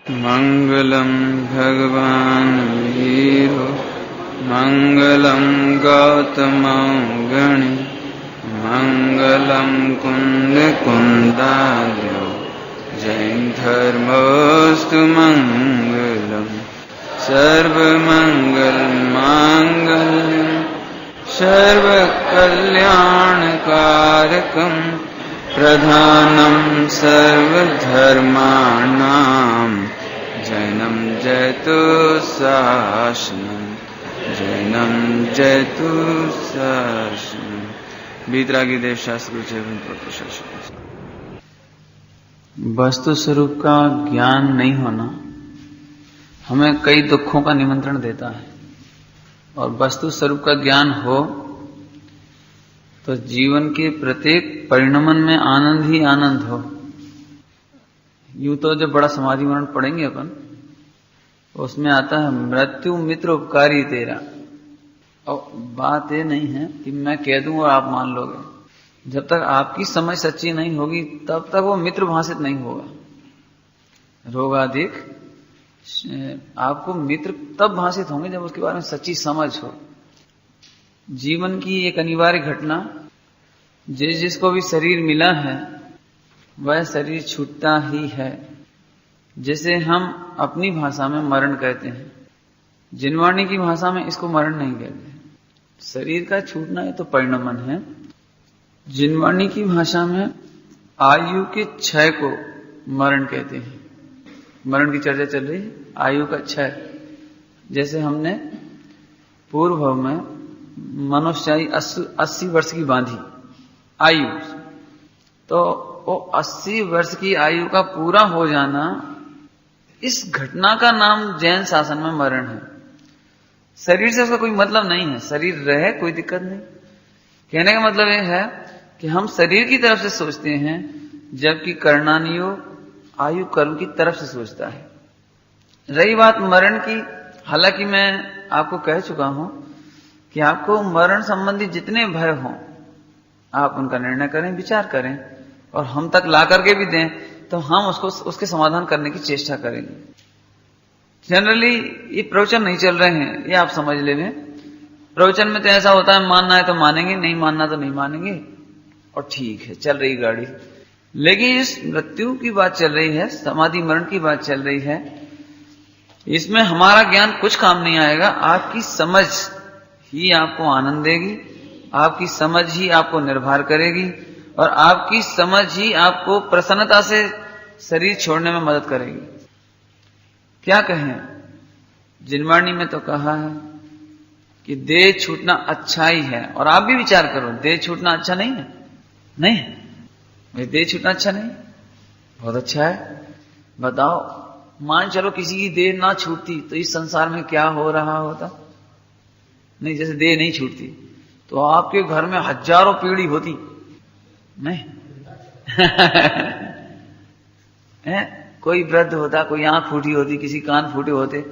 मंगलम भगवान वीरो मंगलम गौतम गणि मंगलम कुंद कुंदालो जैन धर्मोस्तु मंगलम सर्वमंगल मांगल्यम सर्वकल्याणकारकम प्रधानम सर्वधर्माणां जैनम जयतु शासनम जैनम जयतु शासनम। बीतरागी देव शास्त्र वस्तु स्वरूप का ज्ञान नहीं होना हमें कई दुखों का निमंत्रण देता है, और वस्तु स्वरूप का ज्ञान हो तो जीवन के प्रत्येक परिणमन में आनंद ही आनंद हो। यूं तो जब बड़ा समाधि मरण पढ़ेंगे अपन, उसमें आता है मृत्यु मित्र उपकारी तेरा। और बात ये नहीं है कि मैं कह दूं और आप मान लोगे। जब तक आपकी समझ सच्ची नहीं होगी तब तक वो मित्र भाषित नहीं होगा। रोगाधिक आपको मित्र तब भाषित होंगे जब उसके बारे में सच्ची समझ हो। जीवन की एक अनिवार्य घटना, जिसको भी शरीर मिला है वह शरीर छूटता ही है, जिसे हम अपनी भाषा में मरण कहते हैं। जिनवाणी की भाषा में इसको मरण नहीं कहते। शरीर का छूटना ये तो परिणमन है। जिनवाणी की भाषा में आयु के क्षय को मरण कहते हैं। मरण की चर्चा चल रही है, आयु का क्षय। जैसे हमने पूर्व भाव में मनुष्यायी 80 वर्ष की बांधी आयु, तो वो 80 वर्ष की आयु का पूरा हो जाना, इस घटना का नाम जैन शासन में मरण है। शरीर से उसका कोई मतलब नहीं है। शरीर रहे कोई दिक्कत नहीं। कहने का मतलब यह है कि हम शरीर की तरफ से सोचते हैं, जबकि कर्णानियो आयु कर्म की तरफ से सोचता है। रही बात मरण की, हालांकि मैं आपको कह चुका हूं कि आपको मरण संबंधी जितने भय हों आप उनका निर्णय करें, विचार करें, और हम तक ला करके भी दें तो हम उसके समाधान करने की चेष्टा करेंगे। जनरली ये प्रवचन नहीं चल रहे हैं, ये आप समझ लेंगे। प्रवचन में तो ऐसा होता है, मानना है तो मानेंगे, नहीं मानना तो नहीं मानेंगे, और ठीक है, चल रही गाड़ी। लेकिन इस मृत्यु की बात चल रही है, समाधि मरण की बात चल रही है, इसमें हमारा ज्ञान कुछ काम नहीं आएगा। आपकी समझ ही आपको आनंद देगी, आपकी समझ ही आपको निर्भर करेगी, और आपकी समझ ही आपको प्रसन्नता से शरीर छोड़ने में मदद करेगी। क्या कहें, जिनवाणी में तो कहा है कि देह छूटना अच्छा ही है। और आप भी विचार करो, देह छूटना अच्छा नहीं है? नहीं, देह छूटना अच्छा नहीं, बहुत अच्छा है। बताओ, मान चलो किसी की देह ना छूटती तो इस संसार में क्या हो रहा होता? नहीं, जैसे देह नहीं छूटती तो आपके घर में हजारों पीढ़ी होती, नहीं? कोई वृद्ध होता, कोई आंख फूटी होती, किसी कान फूटे होते,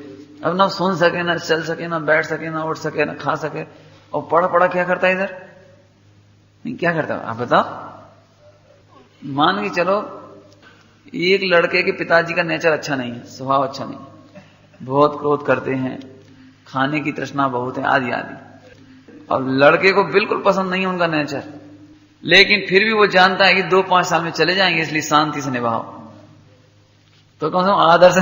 अब ना सुन सके, ना चल सके, ना बैठ सके, ना उठ सके, ना खा सके, और पड़ा पड़ा क्या करता है इधर? नहीं, क्या करता है आप बताओ? मान के चलो एक लड़के के पिताजी का नेचर अच्छा नहीं है, स्वभाव अच्छा नहीं है, बहुत क्रोध करते हैं, खाने की तृष्णा बहुत है, आदि आदि, और लड़के को बिल्कुल पसंद नहीं है उनका नेचर, लेकिन फिर भी वो जानता है कि 2-5 साल में चले जाएंगे, इसलिए शांति से निभाओ। तो कम से कम आदर से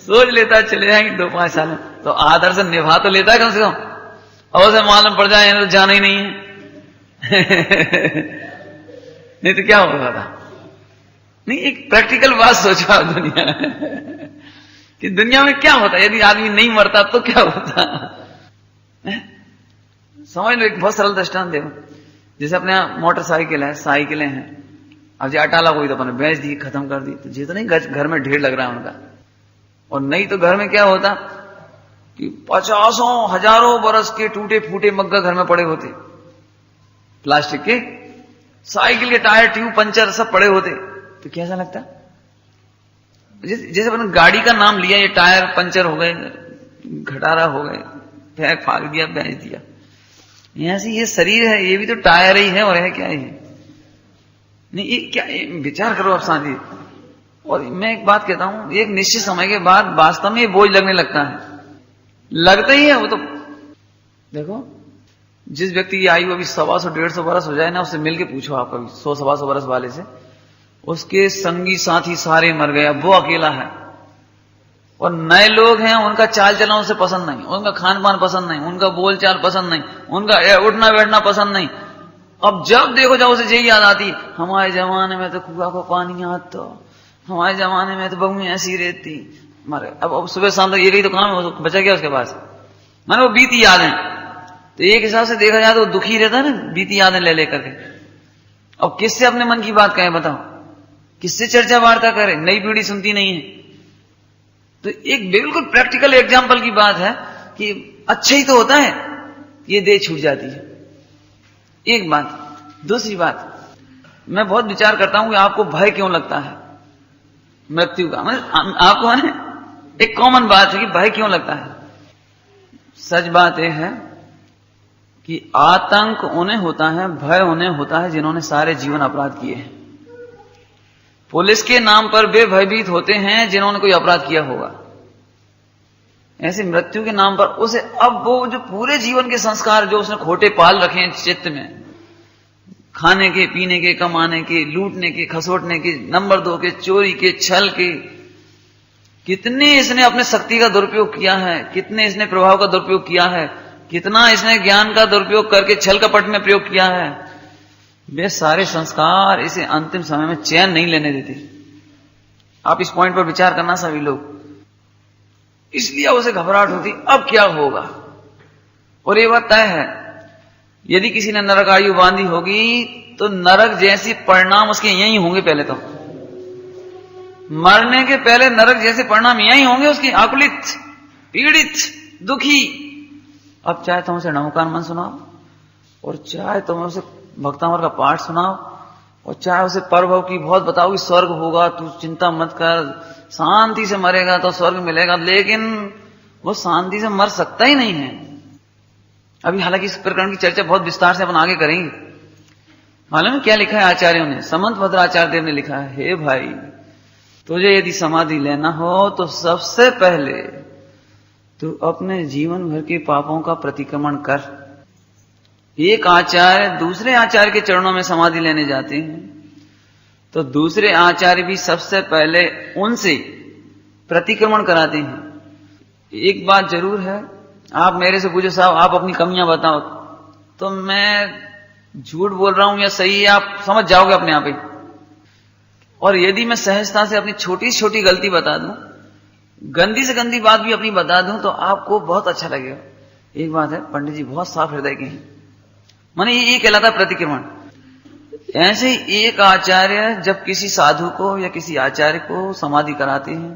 सोच लेता है चले जाएंगे 2-5 साल में, तो आदर से निभा तो लेता है कम से कम। और उसे मालूम पड़ जाए तो जाना ही नहीं है नहीं तो क्या होगा था? नहीं, एक प्रैक्टिकल बात सोचो आप दुनिया कि दुनिया में क्या होता है यदि आदमी नहीं मरता तो क्या होता? समझ लो, एक बहुत सरल दृष्टांत देखो। जैसे अपने यहाँ मोटरसाइकिल है, साइकिलें हैं, अब जो अटाला कोई तो अपने बेच दी, खत्म कर दी, तो जितने घर में ढेर लग रहा है उनका। और नहीं तो घर में क्या होता कि 50 हजारों बरस के टूटे फूटे मग्गा घर में पड़े होते, प्लास्टिक के। साइकिल के टायर, ट्यूब, पंचर सब पड़े होते, तो कैसा लगता? जैसे अपने गाड़ी का नाम लिया, ये टायर पंचर हो गए, घटारा हो गए, फेंक फाक दिया, बेच दिया। ऐसे ये शरीर है, ये भी तो टायर ही है, और है क्या है? नहीं, ये क्या, विचार करो आप शांति। और मैं एक बात कहता हूं, एक निश्चित समय के बाद वास्तव में ये बोझ लगने लगता है, लगता ही है वो तो। देखो, जिस व्यक्ति की आयु अभी 125-150 बरस हो जाए ना, उससे मिलके पूछो आप कभी 100-125 बरस वाले से, उसके संगी साथी सारे मर गए, वो अकेला है। और नए लोग हैं, उनका चाल चलन उसे पसंद नहीं, उनका खान पान पसंद नहीं, उनका बोल चाल पसंद नहीं, उनका उठना बैठना पसंद नहीं। अब जब देखो जब उसे यही याद आती, हमारे जमाने में तो कुआं को पानी आता, हमारे जमाने में तो बहू ऐसी रहती, मरे। अब सुबह शाम तक ये गई तो काम बचा गया उसके पास, माने वो बीती यादें। तो एक हिसाब से देखा जाए तो दुखी रहता है ना, बीती यादें ले लेकर के। अब किससे अपने मन की बात कहें बताओ, किससे चर्चा वार्ता करें, नई पीढ़ी सुनती नहीं है। तो एक बिल्कुल प्रैक्टिकल एग्जाम्पल की बात है कि अच्छा ही तो होता है, ये देह छूट जाती है। एक बात। दूसरी बात, मैं बहुत विचार करता हूं कि आपको भय क्यों लगता है मृत्यु का। आपको है एक कॉमन बात है कि भय क्यों लगता है। सच बात यह है कि आतंक उन्हें होता है, भय उन्हें होता है जिन्होंने सारे जीवन अपराध किए हैं। पुलिस के नाम पर वे भयभीत होते हैं जिन्होंने कोई अपराध किया होगा। ऐसे मृत्यु के नाम पर उसे अब वो जो पूरे जीवन के संस्कार जो उसने खोटे पाल रखे हैं चित्त में, खाने के, पीने के, कमाने के, लूटने के, खसोटने के, नंबर 2 के, चोरी के, छल के, कितने इसने अपने शक्ति का दुरुपयोग किया है, कितने इसने प्रभाव का दुरुपयोग किया है, कितना इसने ज्ञान का दुरुपयोग करके छल कपट में प्रयोग किया है। वे सारे संस्कार इसे अंतिम समय में चैन नहीं लेने देते। आप इस पॉइंट पर विचार करना सभी लोग। इसलिए उसे घबराहट होती, अब क्या होगा। और ये बात तय है, यदि किसी ने नरक आयु बांधी होगी तो नरक जैसे परिणाम उसके यही होंगे। पहले तो मरने के पहले नरक जैसे परिणाम यही होंगे उसके, आकुलित, पीड़ित, दुखी। अब चाहे तुम उसे नमोकार मन सुनाओ, और चाहे तुम उसे भक्तामर का पाठ सुनाओ, और चाहे उसे परभव की बहुत बताओ कि स्वर्ग होगा, तू चिंता मत कर, शांति से मरेगा तो स्वर्ग मिलेगा, लेकिन वो शांति से मर सकता ही नहीं है। अभी हालांकि इस प्रकरण की चर्चा बहुत विस्तार से अपन आगे करेंगे। मालूम है क्या लिखा है आचार्यों ने? समंत भद्राचार्य देव ने लिखा है, हे भाई, तुझे यदि समाधि लेना हो तो सबसे पहले तू अपने जीवन भर के पापों का प्रतिक्रमण कर। एक आचार्य दूसरे आचार्य के चरणों में समाधि लेने जाते हैं तो दूसरे आचार्य भी सबसे पहले उनसे प्रतिक्रमण कराते हैं। एक बात जरूर है, आप मेरे से पूछो साहब आप अपनी कमियां बताओ, तो मैं झूठ बोल रहा हूं या सही है आप समझ जाओगे अपने आप ही। और यदि मैं सहजता से अपनी छोटी से छोटी गलती बता दूं, गंदी से गंदी बात भी अपनी बता दूं, तो आपको बहुत अच्छा लगेगा। एक बात है, पंडित जी बहुत साफ हृदय के हैं, माने ये कहलाता है प्रतिक्रमण। ऐसे ही एक आचार्य जब किसी साधु को या किसी आचार्य को समाधि कराते हैं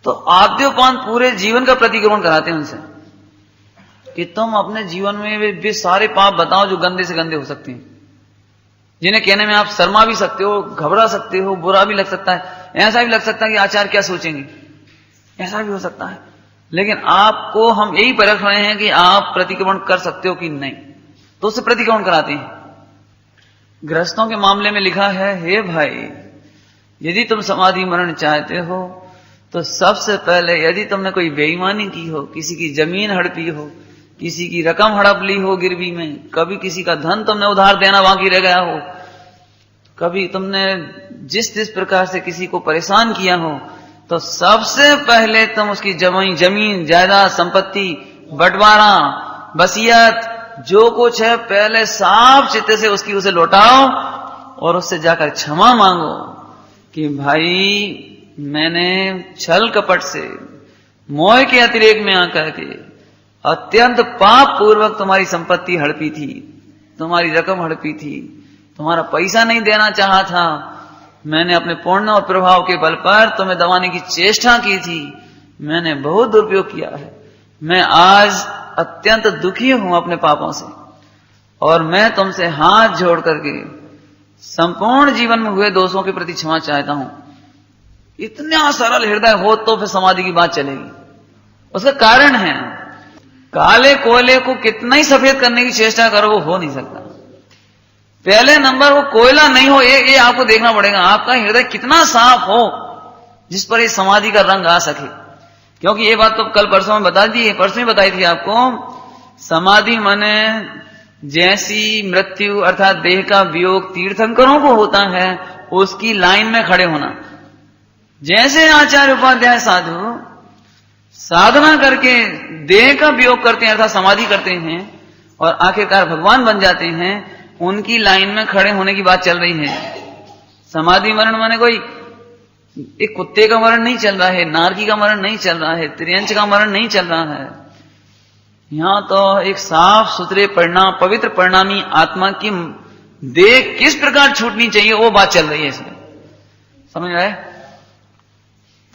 तो आद्योपांत पूरे जीवन का प्रतिक्रमण कराते हैं उनसे कि तुम अपने जीवन में वे सारे पाप बताओ जो गंदे से गंदे हो सकते हैं, जिन्हें कहने में आप शर्मा भी सकते हो, घबरा सकते हो, बुरा भी लग सकता है, ऐसा भी लग सकता है कि आचार्य क्या सोचेंगे, ऐसा भी हो सकता है। लेकिन आपको हम यही परख रहे हैं कि आप प्रतिक्रमण कर सकते हो कि नहीं, तो उससे प्रतिक्रमण कराते हैं। गृहस्थों के मामले में लिखा है, हे भाई, यदि तुम समाधि मरण चाहते हो तो सबसे पहले यदि तुमने कोई बेईमानी की हो, किसी की जमीन हड़पी हो, किसी की रकम हड़प ली हो गिरवी में, कभी किसी का धन तुमने उधार देना बाकी रह गया हो, कभी तुमने जिस प्रकार से किसी को परेशान किया हो, तो सबसे पहले तुम उसकी जमीन जायदाद संपत्ति बंटवारा वसीयत जो कुछ है पहले साफ चित्ते से उसकी उसे लौटाओ और उससे जाकर क्षमा मांगो कि भाई मैंने छल कपट से मोह के अतिरेक में आकर के अत्यंत पाप पूर्वक तुम्हारी संपत्ति हड़पी थी, तुम्हारी रकम हड़पी थी, तुम्हारा पैसा नहीं देना चाहा था, मैंने अपने पुण्य और प्रभाव के बल पर तुम्हें दबाने की चेष्टा की थी, मैंने बहुत दुरुपयोग किया है, मैं आज अत्यंत दुखी हूं अपने पापों से और मैं तुमसे हाथ जोड़ करके संपूर्ण जीवन में हुए दोषों के प्रति क्षमा चाहता हूं। इतना सरल हृदय हो तो फिर समाधि की बात चलेगी। उसका कारण है, काले कोयले को कितना ही सफेद करने की चेष्टा करो वो हो नहीं सकता। पहले नंबर वो कोयला नहीं हो, ये आपको देखना पड़ेगा, आपका हृदय कितना साफ हो जिस पर इस समाधि का रंग आ सके। क्योंकि ये बात तो कल परसों में बता दी है, परसों ही बताई थी आपको। समाधि माने जैसी मृत्यु अर्थात देह का वियोग तीर्थंकरों को होता है, उसकी लाइन में खड़े होना। जैसे आचार्य उपाध्याय साधु साधना करके देह का वियोग करते हैं अर्थात समाधि करते हैं और आखिरकार भगवान बन जाते हैं, उनकी लाइन में खड़े होने की बात चल रही है। समाधि मरण माने कोई एक कुत्ते का मरण नहीं चल रहा है, नारकी का मरण नहीं चल रहा है, त्रियंच का मरण नहीं चल रहा है। यहां तो एक साफ सुथरे परिणाम, पवित्र परिणामी आत्मा की देह किस प्रकार छूटनी चाहिए वो बात चल रही है इसमें। समझ आए?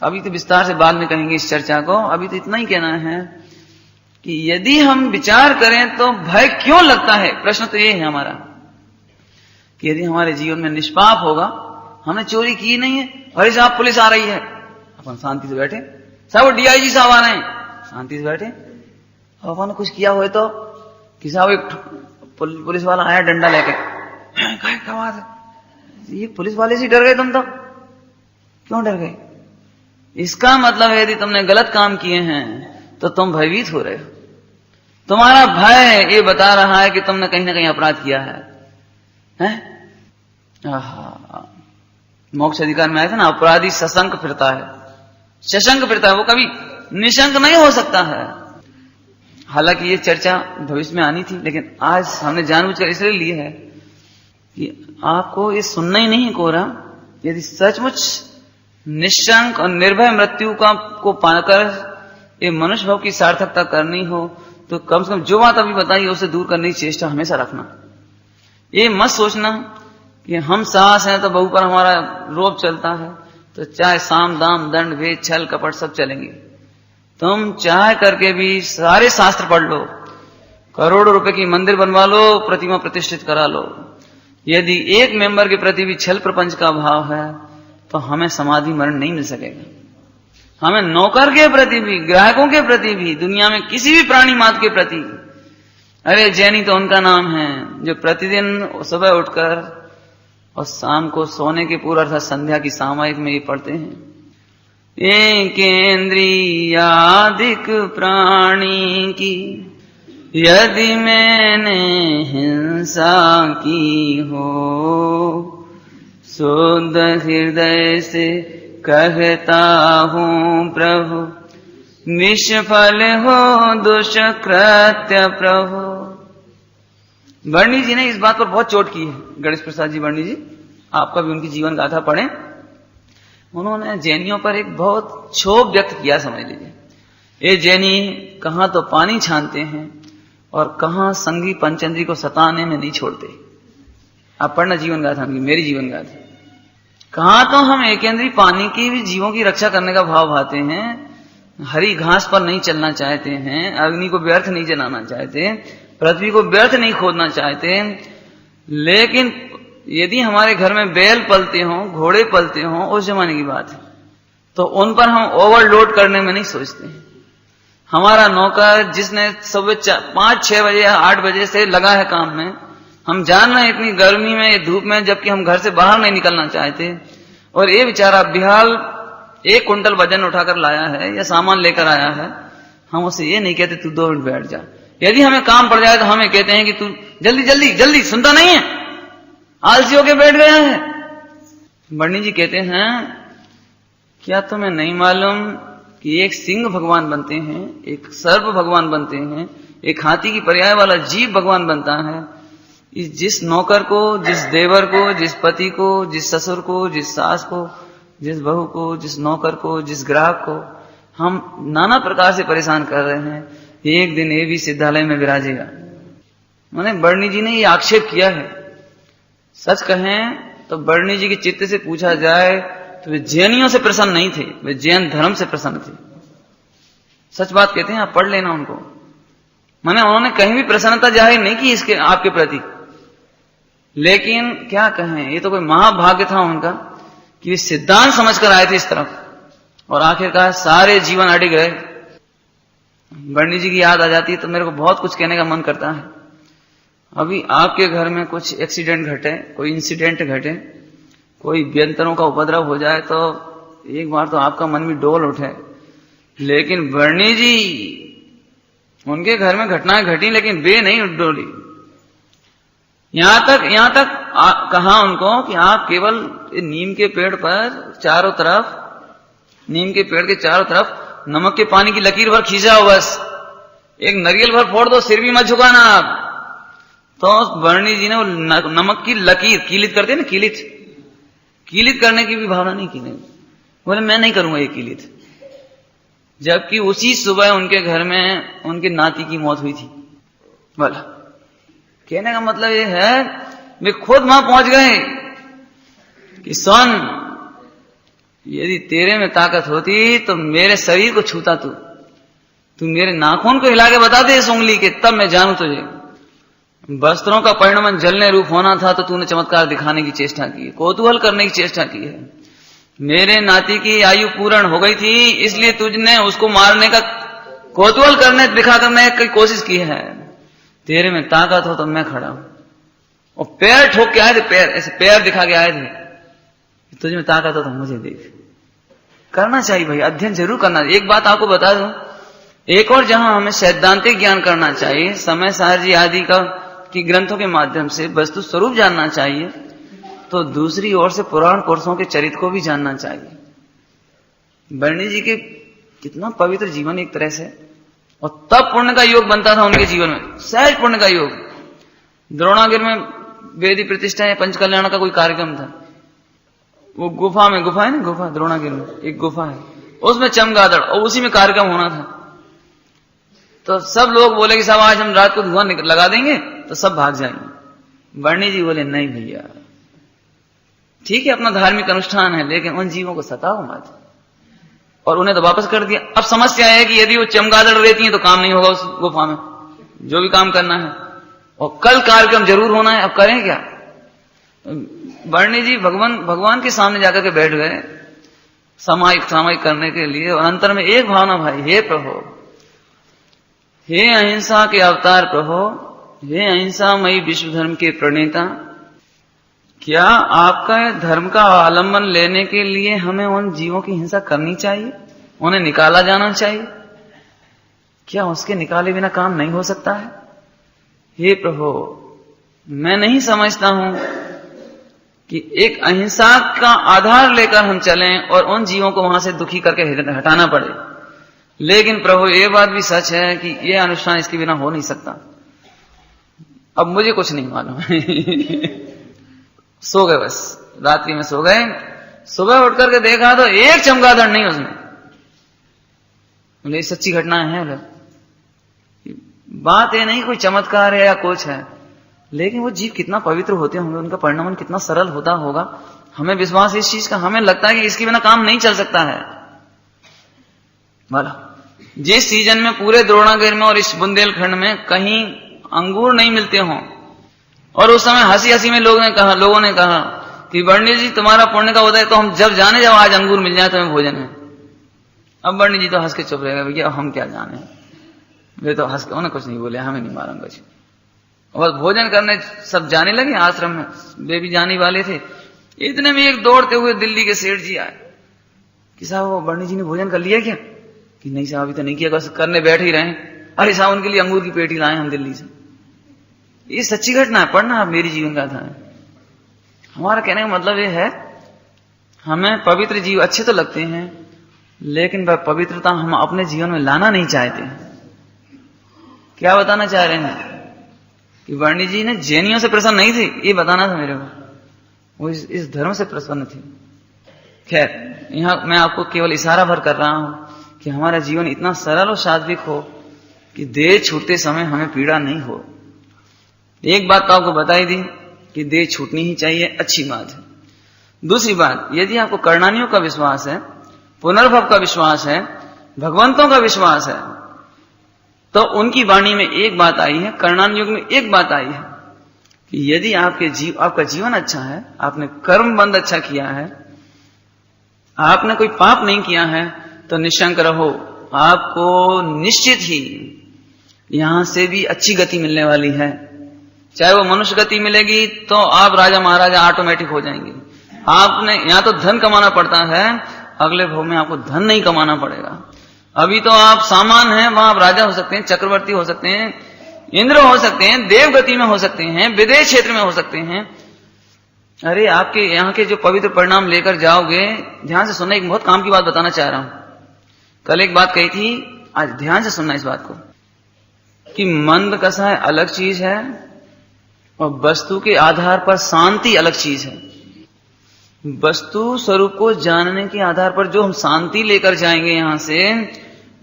अभी तो विस्तार से बाद में कहेंगे इस चर्चा को। अभी तो इतना ही कहना है कि यदि हम विचार करें तो भय क्यों लगता है। प्रश्न तो ये है हमारा कि यदि हमारे जीवन में निष्पाप होगा, हमने चोरी की नहीं है, अरे साहब पुलिस आ रही है, अपन शांति से बैठे, साहब डीआईजी साहब आ रहे हैं, शांति से बैठे। अपन ने कुछ किया हुआ तो कि साहब एक पुलिस वाला आया डंडा लेके, क्या बात है, ये पुलिस वाले से डर गए तुम तो? क्यों डर गए? इसका मतलब है यदि तुमने गलत काम किए हैं तो तुम भयभीत हो रहे हो। तुम्हारा भय ये बता रहा है कि तुमने कहीं ना कहीं अपराध किया है। मोक्ष अधिकार में आया था ना, अपराधी सशंक फिरता है, सशंक फिरता है, वो कभी निशंक नहीं हो सकता है। हालांकि ये चर्चा भविष्य में आनी थी, लेकिन आज हमने जानबूझकर इसलिए ली है कि आपको ये सुनना ही नहीं को रहा। यदि सचमुच निशंक और निर्भय मृत्यु को पाकर ये मनुष्य भाव की सार्थकता करनी हो तो कम से कम जो बात अभी बताई उसे दूर करने की चेष्टा हमेशा रखना। ये मत सोचना कि हम सास हैं तो बहू पर हमारा रोब चलता है, तो चाहे साम दाम दंड भेद छल कपट सब चलेंगे। तुम चाहे करके भी सारे शास्त्र पढ़ लो, करोड़ों रुपए की मंदिर बनवा लो, प्रतिमा प्रतिष्ठित करा लो, यदि एक मेंबर के प्रति भी छल प्रपंच का भाव है तो हमें समाधि मरण नहीं मिल सकेगा। हमें नौकर के प्रति भी, ग्राहकों के प्रति भी, दुनिया में किसी भी प्राणी मात्र के प्रति, अरे जैनी तो उनका नाम है जो प्रतिदिन सुबह उठकर और शाम को सोने के पूर्व अर्थात संध्या की सामायिक में ये पढ़ते हैं, एक इंद्रियादिक प्राणी की यदि मैंने हिंसा की हो, शुद्ध हृदय से कहता हूँ प्रभु, निष्फल हो दुष्कृत्य प्रभु। वर्णी जी ने इस बात पर बहुत चोट की है, गणेश प्रसाद जी वर्णी जी, आपका भी उनकी जीवन गाथा पढ़ें। उन्होंने जैनियों पर एक बहुत क्षोभ व्यक्त किया, समझ लीजिए। ये जैनी कहां तो पानी छानते हैं और कहां संगी पंचेंद्री को सताने में नहीं छोड़ते। आप पढ़ना जीवन गाथा उनकी, मेरी जीवन गाथा। कहां तो हम एकेंद्री पानी की भी जीवों की रक्षा करने का भाव भाते हैं, हरी घास पर नहीं चलना चाहते हैं, अग्नि को व्यर्थ नहीं जलाना चाहते, पृथ्वी को व्यर्थ नहीं खोदना चाहते। लेकिन यदि हमारे घर में बैल पलते हों, घोड़े पलते हों, उस जमाने की बात है, तो उन पर हम ओवरलोड करने में नहीं सोचते। हमारा नौकर जिसने सुबह 5-6 बजे या 8 बजे से लगा है काम में, हम जान रहे हैं इतनी गर्मी में, धूप में, जबकि हम घर से बाहर नहीं निकलना चाहते, और ये बेचारा बिहाल 1 कुंटल वजन उठाकर लाया है या सामान लेकर आया है, हम उसे ये नहीं कहते तू 2 मिनट बैठ जा। यदि हमें काम पड़ जाए तो हमें कहते हैं कि तू जल्दी जल्दी जल्दी, सुनता नहीं है, आलसी होके बैठ गया है। वर्णी जी कहते हैं, क्या तुम्हें नहीं मालूम कि एक सिंह भगवान बनते हैं, एक सर्प भगवान बनते हैं, एक हाथी की पर्याय वाला जीव भगवान बनता है। जिस नौकर को, जिस देवर को, जिस पति को, जिस ससुर को, जिस सास को, जिस बहू को, जिस नौकर को, जिस ग्राहक को हम नाना प्रकार से परेशान कर रहे हैं, एक दिन ये भी सिद्धालय में विराजेगा। मैंने वर्णी जी ने ये आक्षेप किया है। सच कहें तो वर्णी जी के चित्त से पूछा जाए तो वे जैनियों से प्रसन्न नहीं थे, वे जैन धर्म से प्रसन्न थे। सच बात कहते हैं, आप पढ़ लेना उनको। मैंने उन्होंने कहीं भी प्रसन्नता जाहिर नहीं की इसके आपके प्रति, लेकिन क्या कहें, ये तो कोई महाभाग्य था उनका कि वे सिद्धांत समझकर आए थे इस तरफ, और आखिरकार सारे जीवन अड़े गए। वर्णी जी की याद आ जाती है तो मेरे को बहुत कुछ कहने का मन करता है। अभी आपके घर में कुछ एक्सीडेंट घटे, कोई इंसिडेंट घटे, कोई व्यंतरों का उपद्रव हो जाए तो एक बार तो आपका मन भी डोल उठे। लेकिन बर्नी जी, उनके घर में घटनाएं घटी लेकिन वे नहीं डोली। यहां तक कहा उनको कि आप केवल नीम के पेड़ पर चारों तरफ, नीम के पेड़ के चारों तरफ नमक के पानी की लकीर भर खींचाओ, बस एक नारियल भर फोड़ दो, सिर भी मत झुकाना आप। तो बर्नी जी ने वो नमक की लकीर, कीलित करते हैं ना, कीलित करने की भी भावना नहीं की। नहीं बोले मैं नहीं करूंगा ये कीलित। जबकि उसी सुबह उनके घर में उनके नाती की मौत हुई थी। बोला कहने का मतलब ये है, वे खुद वहां पहुंच गए कि सुन, यदि तेरे में ताकत होती तो मेरे शरीर को छूता तू मेरे नाखून को हिला के बता दे इस उंगली के, तब मैं जानू तुझे। वस्त्रों का परिणमन जलने रूप होना था तो तूने चमत्कार दिखाने की चेष्टा की, कौतूहल करने की चेष्टा की है। मेरे नाती की आयु पूर्ण हो गई थी, इसलिए तुझने उसको मारने का कौतूहल करने दिखा करने की कोशिश की है। तेरे में ताकत हो तो मैं खड़ा हूं। और पैर ठोक के आए थे, पैर ऐसे पैर दिखा के आए थे, तुझ में ताकत हो तो मुझे देख। करना चाहिए भाई, अध्ययन जरूर करना। एक बात आपको बता दूं, एक और जहां हमें सैद्धांतिक ज्ञान करना चाहिए, समय सारजी आदि की ग्रंथों के माध्यम से वस्तु स्वरूप जानना चाहिए, तो दूसरी ओर से पुराण पुरुषों के चरित्र को भी जानना चाहिए। बर्नी जी के कितना पवित्र जीवन एक तरह से, और तब पुण्य का योग बनता था उनके जीवन में, सहज पुण्य का योग। द्रोणागिर में वेदी प्रतिष्ठा या पंचकल्याण का कोई कार्यक्रम था, वो गुफा है ना, गुफा द्रोणागिर में एक गुफा है, उसमें चमगादड़, और उसी में कार्यक्रम होना था। तो सब लोग बोले कि साहब आज हम रात को धुआं लगा देंगे, तो सब भाग जाएंगे। बर्नी जी बोले नहीं भैया, ठीक है अपना धार्मिक अनुष्ठान है, लेकिन उन जीवों को सताओ मत। और उन्हें तो वापस कर दिया। अब समस्या है कि यदि वो चमगादड़ रहती है तो काम नहीं होगा उस गुफा में, जो भी काम करना है, और कल कार्यक्रम जरूर होना है, अब करें क्या। बर्नी जी भगवान के सामने जाकर के बैठ गए सामायिक करने के लिए, और अंतर में एक भावना, भाई हे प्रभु, हे अहिंसा के अवतार प्रभु, हे अहिंसामयी विश्व धर्म के प्रणेता, क्या आपका धर्म का अवलंबन लेने के लिए हमें उन जीवों की हिंसा करनी चाहिए, उन्हें निकाला जाना चाहिए? क्या उसके निकाले बिना काम नहीं हो सकता है? हे प्रभु, मैं नहीं समझता हूं कि एक अहिंसा का आधार लेकर हम चलें और उन जीवों को वहां से दुखी करके हटाना पड़े। लेकिन प्रभु ये बात भी सच है कि ये अनुष्ठान इसके बिना हो नहीं सकता। अब मुझे कुछ नहीं मालूम सो गए, बस रात्रि में सो गए। सुबह उठ करके देखा तो एक चमगादड़ नहीं उसमें। बोले सच्ची घटना है। बात ये नहीं कोई चमत्कार है या कुछ है, लेकिन वो जीव कितना पवित्र होते होंगे, उनका परिणमन कितना सरल होता होगा। हमें विश्वास इस चीज का, हमें लगता है कि इसके बिना काम नहीं चल सकता है। बोला जिस सीजन में पूरे द्रोणागिर में और इस बुंदेलखंड में कहीं अंगूर नहीं मिलते हों, और उस समय हंसी हंसी में लोगों ने कहा कि बर्नी जी तुम्हारा पुण्य का उदय, तो हम जब आज अंगूर मिल जाए तो हमें भोजन है। अब बर्नी जी तो हंस के चुप रहेगा, भैया हम क्या जाने, वे तो हंस के उन्हें कुछ नहीं बोले, हमें नहीं मालूम कुछ। और भोजन करने सब जाने लगे आश्रम में, वे भी जाने वाले थे। इतने में एक दौड़ते हुए दिल्ली के सेठ जी आए कि साहब वो बर्नी जी ने भोजन कर लिया क्या? कि नहीं साहब अभी तो नहीं किया, बस करने बैठ ही रहे। अरे साहब उनके लिए अंगूर की पेटी लाए हम दिल्ली से। ये सच्ची घटना है, पढ़ना आप, मेरी जीवन गाथा है। हमारा कहने का मतलब ये है, हमें पवित्र जीव अच्छे तो लगते हैं, लेकिन वह पवित्रता हम अपने जीवन में लाना नहीं चाहते हैं। क्या बताना चाह रहे हैं कि बर्नी जी ने जैनियों से प्रसन्न नहीं थी, ये बताना था मेरे को। वो इस धर्म से प्रसन्न थी। खैर यहां मैं आपको केवल इशारा भर कर रहा हूं कि हमारा जीवन इतना सरल और सात्विक हो कि देह छूटते समय हमें पीड़ा नहीं हो। एक बात तो आपको बताई दी कि देह छूटनी ही चाहिए, अच्छी बात है। दूसरी बात, यदि आपको कर्णानियों का विश्वास है, पुनर्भव का विश्वास है, भगवंतों का विश्वास है, तो उनकी वाणी में एक बात आई है, कर्णान युग में एक बात आई है कि यदि आपका जीवन अच्छा है, आपने कर्म बंद अच्छा किया है, आपने कोई पाप नहीं किया है, तो निशंक रहो, आपको निश्चित ही यहां से भी अच्छी गति मिलने वाली है। चाहे वो मनुष्य गति मिलेगी तो आप राजा महाराजा ऑटोमेटिक हो जाएंगे। आपने यहां तो धन कमाना पड़ता है, अगले भोग में आपको धन नहीं कमाना पड़ेगा। अभी तो आप सामान हैं, वहां आप राजा हो सकते हैं, चक्रवर्ती हो सकते हैं, इंद्र हो सकते हैं, देवगति में हो सकते हैं, विदेश क्षेत्र में हो सकते हैं। अरे आपके यहाँ के जो पवित्र परिणाम लेकर जाओगे, ध्यान से सुनना, एक बहुत काम की बात बताना चाह रहा हूं। कल एक बात कही थी, आज ध्यान से सुनना इस बात को, कि मंद कषाय अलग चीज है और वस्तु के आधार पर शांति अलग चीज है। वस्तु स्वरूप को जानने के आधार पर जो हम शांति लेकर जाएंगे यहां से,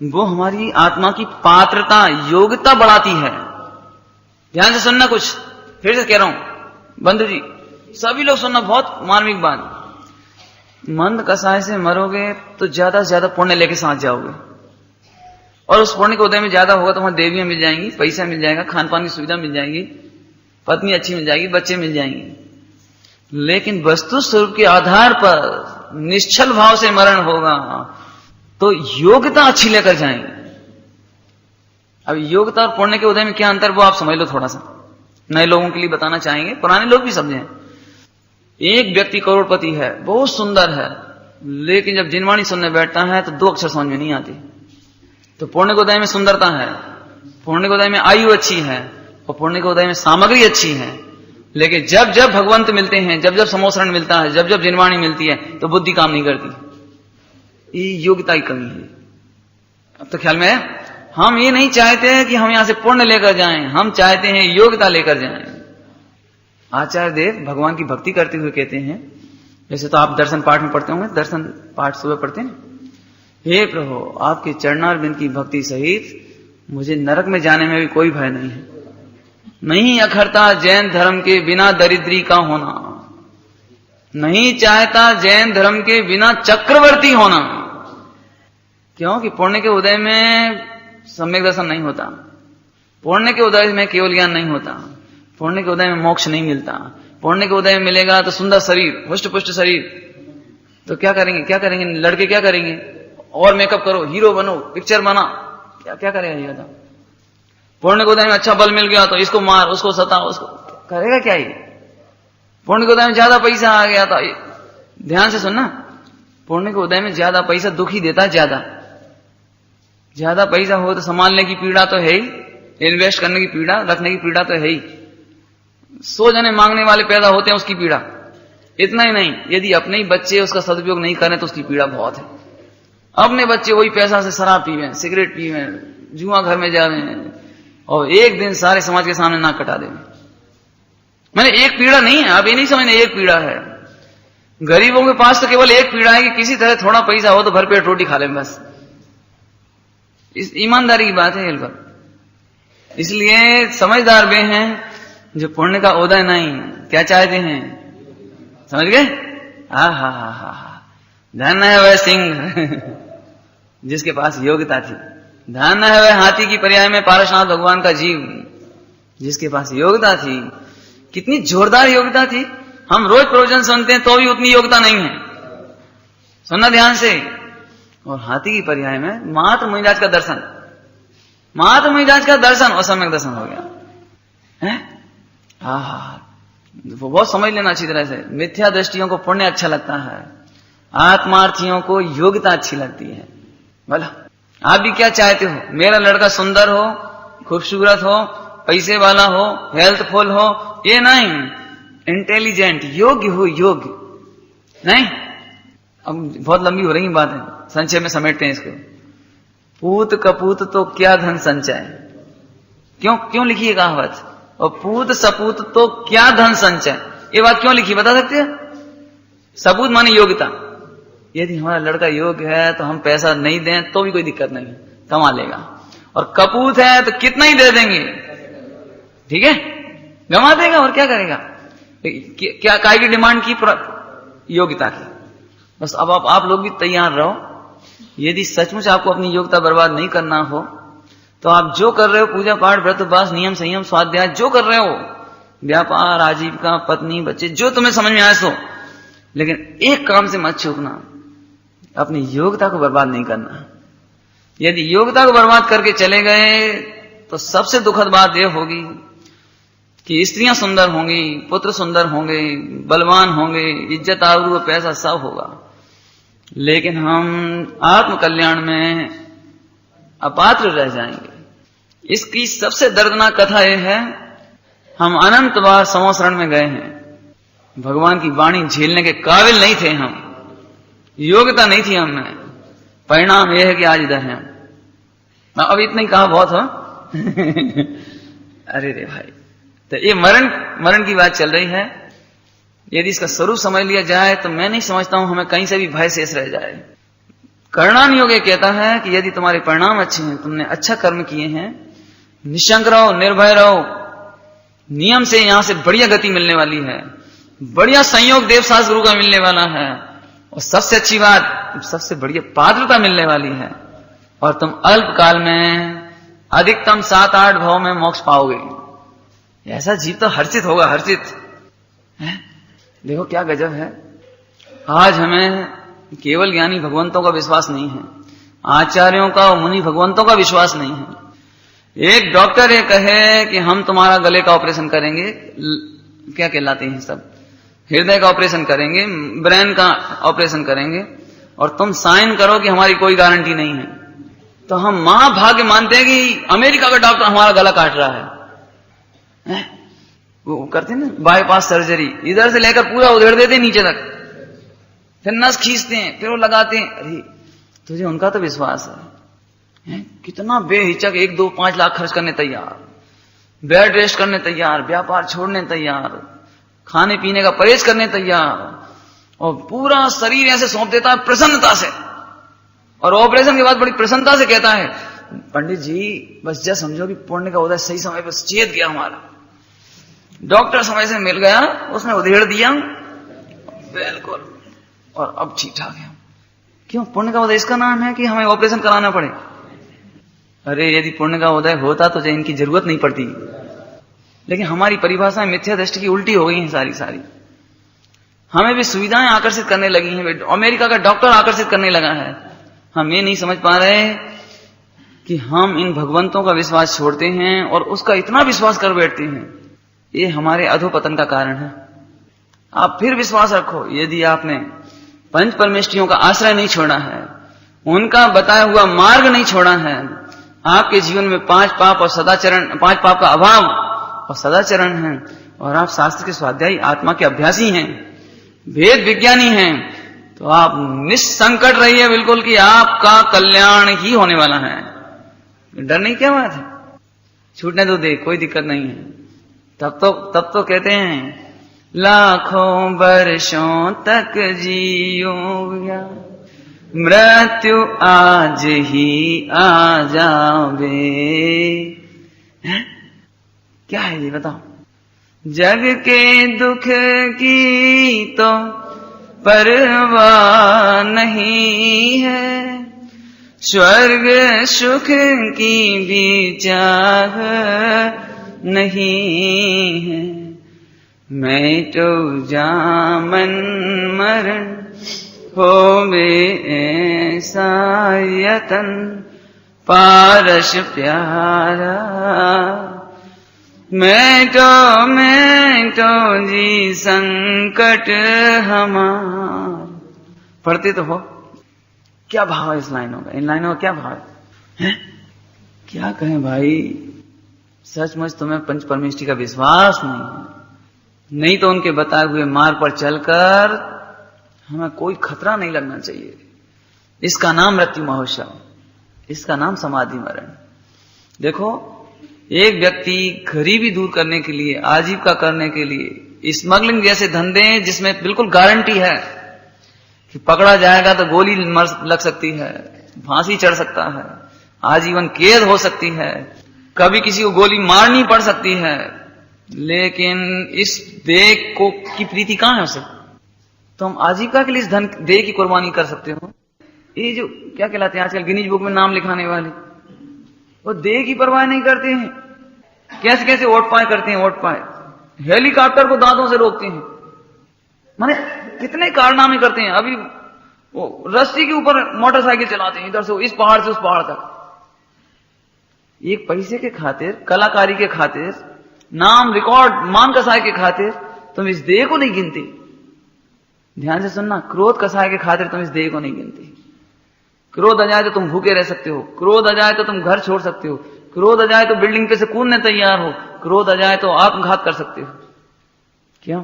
वो हमारी आत्मा की पात्रता, योग्यता बढ़ाती है। ध्यान से सुनना, कुछ फिर से कह रहा हूं बंधु जी, सभी लोग सुनना, बहुत मार्मिक बात। मंद कषाय से मरोगे तो ज्यादा से ज्यादा पुण्य लेके साथ जाओगे, और उस पुण्य के उदय में ज्यादा होगा तो वहां देवियां मिल जाएंगी, पैसा मिल जाएगा, खान पान की सुविधा मिल जाएगी, पत्नी अच्छी मिल जाएगी, बच्चे मिल जाएंगे। लेकिन वस्तु स्वरूप के आधार पर निश्चल भाव से मरण होगा तो योग्यता अच्छी लेकर जाएंगे। अब योग्यता और पुण्य के उदय में क्या अंतर, वो आप समझ लो थोड़ा सा, नए लोगों के लिए बताना चाहेंगे, पुराने लोग भी समझें। एक व्यक्ति करोड़पति है, बहुत सुंदर है, लेकिन जब जिनवाणी सुनने बैठता है तो 2 अक्षर समझ में नहीं आती। तो पुण्य के उदय में सुंदरता है, पुण्य के उदय में आयु अच्छी है, और पुण्य के उदय में सामग्री अच्छी है, लेकिन जब जब भगवंत मिलते हैं, जब जब समोसरण मिलता है, जब जब जिनवाणी मिलती है, तो बुद्धि काम नहीं करती। ये योग्यता की कमी है। अब तो ख्याल में है, हम ये नहीं चाहते कि हम यहां से पुण्य लेकर जाएं, हम चाहते हैं योग्यता लेकर जाएं। आचार्य देव भगवान की भक्ति करते हुए कहते हैं, जैसे तो आप दर्शन पाठ में पढ़ते होंगे, दर्शन पाठ सुबह पढ़ते हैं, हे प्रभु आपके चरणारविंद की भक्ति सहित मुझे नरक में जाने में भी कोई भय नहीं है। नहीं अखरता जैन धर्म के बिना दरिद्री का होना, नहीं चाहता जैन धर्म के बिना चक्रवर्ती होना। क्योंकि पुण्य के उदय में सम्यक दर्शन नहीं होता, पुण्य के उदय में केवल ज्ञान नहीं होता, पुण्य के उदय में मोक्ष नहीं मिलता। पुण्य के उदय में मिलेगा तो सुंदर शरीर, हुष्ट पुष्ट शरीर, तो क्या करेंगे, क्या करेंगे लड़के, क्या करेंगे, और मेकअप करो, हीरो बनो, पिक्चर बना, क्या क्या करेगा ये बताओ। पुण्य के उदय में अच्छा बल मिल गया तो इसको मार, उसको सता, उसको करेगा क्या ये। पुण्य के उदय में ज्यादा पैसा आ गया तो, ध्यान से सुनना, पुण्य के उदय में ज्यादा पैसा दुखी देता है। ज्यादा पैसा हो तो संभालने की पीड़ा तो है ही, इन्वेस्ट करने की पीड़ा, रखने की पीड़ा तो है ही, 100 जने मांगने वाले पैदा होते हैं उसकी पीड़ा। इतना ही नहीं, यदि अपने ही बच्चे उसका सदुपयोग नहीं करें तो उसकी पीड़ा बहुत है। अपने बच्चे वही पैसा से शराब पीवे, सिगरेट पीवे, जुआ घर में जावे, और एक दिन सारे समाज के सामने नाक कटा देवे। मैंने एक पीड़ा नहीं है, आप ये नहीं समझने, एक पीड़ा है। गरीबों के पास तो केवल एक पीड़ा है कि किसी तरह थोड़ा पैसा हो तो भरपेट रोटी खा ले बस। इस ईमानदारी की बात है बिल्कुल। इसलिए समझदार वे हैं जो पुण्य का उदय नहीं, क्या चाहते हैं, समझ गए। हा धन है वह सिंह जिसके पास योग्यता थी, धन है वह हाथी की पर्याय में पारसनाथ भगवान का जीव जिसके पास योग्यता थी। कितनी जोरदार योग्यता थी। हम रोज प्रवचन सुनते हैं तो भी उतनी योग्यता नहीं है, सुनना ध्यान से। और हाथी की पर्याय में मात्र मुनिराज का दर्शन, मात्र मुनिराज का दर्शन और सम्यक दर्शन हो गया है। वो बहुत समझ लेना अच्छी तरह से। मिथ्या दृष्टियों को पुण्य अच्छा लगता है, आत्मार्थियों को योग्यता अच्छी लगती है। बोला आप भी क्या चाहते हो, मेरा लड़का सुंदर हो, खूबसूरत हो, पैसे वाला हो, हेल्थफुल हो, ये नहीं, इंटेलिजेंट, योग्य हो, योग्य नहीं। अब बहुत लंबी हो रही बात है, संचय में समेटते हैं इसको। पूत कपूत तो क्या धन संचय, क्यों लिखी है कहावत, और पूत सपूत तो क्या धन संचय, ये बात क्यों लिखी बता सकते हैं। सपूत माने योग्यता, यदि हमारा लड़का योग्य है तो हम पैसा नहीं दें तो भी कोई दिक्कत नहीं, कमा लेगा। और कपूत है तो कितना ही दे देंगे, ठीक है, गंवा देगा और क्या करेगा। क्या काय की डिमांड की, योग्यता की। बस अब आप लोग भी तैयार रहो, यदि सचमुच आपको अपनी योग्यता बर्बाद नहीं करना हो तो आप जो कर रहे हो, पूजा पाठ व्रत उपवास नियम संयम स्वाध्याय जो कर रहे हो, व्यापार आजीविका पत्नी बच्चे जो तुम्हें समझ में आए सो, लेकिन एक काम से मत चूकना, अपनी योग्यता को बर्बाद नहीं करना। यदि योग्यता को बर्बाद करके चले गए तो सबसे दुखद बात यह होगी कि स्त्रियां सुंदर होंगी, पुत्र सुंदर होंगे, बलवान होंगे, इज्जत आबरू पैसा सब होगा, लेकिन हम आत्म कल्याण में अपात्र रह जाएंगे। इसकी सबसे दर्दनाक कथा यह है, हम अनंत बार संवत्सरण में गए हैं, भगवान की वाणी झेलने के काबिल नहीं थे, हम योग्यता नहीं थी हमें। परिणाम यह है कि आज इधर हैं। अब इतना ही कहा बहुत हो। अरे रे भाई, तो ये मरण की बात चल रही है। यदि इसका स्वरूप समझ लिया जाए तो मैं नहीं समझता हूं हमें कहीं से भी भय शेष रह जाए। कर्णान योग कहता है कि यदि तुम्हारे परिणाम अच्छे हैं, तुमने अच्छा कर्म किए हैं, निशंक रहो, निर्भय रहो। नियम से यहां से बढ़िया गति मिलने वाली है, बढ़िया संयोग देवशास्त्र गुरु का मिलने वाला है, और सबसे अच्छी बात, सबसे बढ़िया पात्रता मिलने वाली है, और तुम अल्प काल में अधिकतम 7-8 भाव में मोक्ष पाओगे। ऐसा जीव तो हर्षित होगा, हर्षित है। देखो क्या गजब है। आज हमें केवल ज्ञानी भगवंतों का विश्वास नहीं है, आचार्यों का और मुनि भगवंतों का विश्वास नहीं है। एक डॉक्टर ये कहे कि हम तुम्हारा गले का ऑपरेशन करेंगे, क्या कहलाते हैं सब, हृदय का ऑपरेशन करेंगे, ब्रेन का ऑपरेशन करेंगे, और तुम साइन करो कि हमारी कोई गारंटी नहीं है, तो हम महाभाग्य मानते हैं कि अमेरिका का डॉक्टर हमारा गला काट रहा है। वो करते हैं ना बाईपास सर्जरी, इधर से लेकर पूरा उधेड़ देते हैं नीचे तक, फिर नस खींचते हैं, फिर वो लगाते हैं। अरे तुझे उनका तो विश्वास है? कितना बेहिचक 1-2-5 लाख खर्च करने तैयार, बेड रेस्ट करने तैयार, व्यापार छोड़ने तैयार, खाने पीने का परहेज करने तैयार, और पूरा शरीर ऐसे सौंप देता है प्रसन्नता से, और ऑपरेशन के बाद बड़ी प्रसन्नता से कहता है, पंडित जी बस जब समझो कि पुण्य का उदय सही समय पर चेत गया हमारा, डॉक्टर समय से मिल गया, उसने उधेड़ दिया बिल्कुल, और अब ठीक ठाक है। क्यों? पुण्य का उदय इसका नाम है कि हमें ऑपरेशन कराना पड़े। अरे यदि पुण्य का उदय होता तो इनकी जरूरत नहीं पड़ती, लेकिन हमारी परिभाषाएं मिथ्या दृष्टि की उल्टी हो गई हैं सारी। हमें भी सुविधाएं आकर्षित करने लगी हैं, अमेरिका का डॉक्टर आकर्षित करने लगा है। हम ये नहीं समझ पा रहे कि हम इन भगवंतों का विश्वास छोड़ते हैं और उसका इतना विश्वास कर बैठते हैं, ये हमारे अधोपतन का कारण है। आप फिर विश्वास रखो, यदि आपने पंच परमेष्ठियों का आश्रय नहीं छोड़ा है, उनका बताया हुआ मार्ग नहीं छोड़ा है, आपके जीवन में 5 पाप और सदाचरण, 5 पाप का अभाव और सदाचरण है, और आप शास्त्र के स्वाध्यायी आत्मा के अभ्यासी हैं, वेद विज्ञानी हैं, तो आप निसंकट रहिए बिल्कुल कि आपका कल्याण ही होने वाला है। डरने की क्या बात है, छूटने तो दे, कोई दिक्कत नहीं है। तब तो कहते हैं लाखों वर्षों तक जियोगा, मृत्यु आज ही आ जावे। क्या है ये बताओ? जग के दुख की तो परवाह नहीं है, स्वर्ग सुख की भी चाह नहीं है, मैं तो जामन मरण होवे ऐसा यतन पारस प्यारा, मैं तो जी संकट हमार। पढ़ते तो हो, क्या भाव है इस लाइनों का? इन लाइनों का क्या भाव है? क्या कहें भाई, सचमुच तुम्हें पंच परमेष्ठि का विश्वास नहीं तो उनके बताए हुए मार्ग पर चलकर हमें कोई खतरा नहीं लगना चाहिए। इसका नाम मृत्यु महोत्सव, इसका नाम समाधि मरण। देखो, एक व्यक्ति गरीबी दूर करने के लिए, आजीविका करने के लिए, स्मगलिंग जैसे धंधे जिसमें बिल्कुल गारंटी है कि पकड़ा जाएगा तो गोली लग सकती है, फांसी चढ़ सकता है, आजीवन कैद हो सकती है, कभी किसी को गोली मारनी पड़ सकती है, लेकिन इस देह को की प्रीति कहां है उसे? तो हम आजीविका के लिए इस धन देह की कुर्बानी कर सकते हो। ये जो क्या कहलाते हैं आजकल गिनीज बुक में नाम लिखाने वाले, वो देह की परवाह नहीं करते हैं। कैसे कैसे वोट पाए करते हैं, वोट पाए, हेलीकॉप्टर को दांतों से रोकते हैं, माने कितने कारनामे करते हैं। अभी वो रस्सी के ऊपर मोटरसाइकिल चलाते हैं, इधर से इस पहाड़ से उस पहाड़ तक, एक पैसे के खातिर, कलाकारी के खातिर, नाम रिकॉर्ड मान कसाई के खातिर तुम इस देह को नहीं गिनते। ध्यान से सुनना, क्रोध कसाय के खातिर तुम इस देह को नहीं गिनती। क्रोध आ जाए तो तुम भूखे रह सकते हो, क्रोध आ जाए तो तुम घर छोड़ सकते हो, क्रोध आ जाए तो बिल्डिंग पे से कूदने तैयार हो, क्रोध आ जाए तो आत्मघात कर सकते हो। क्यों?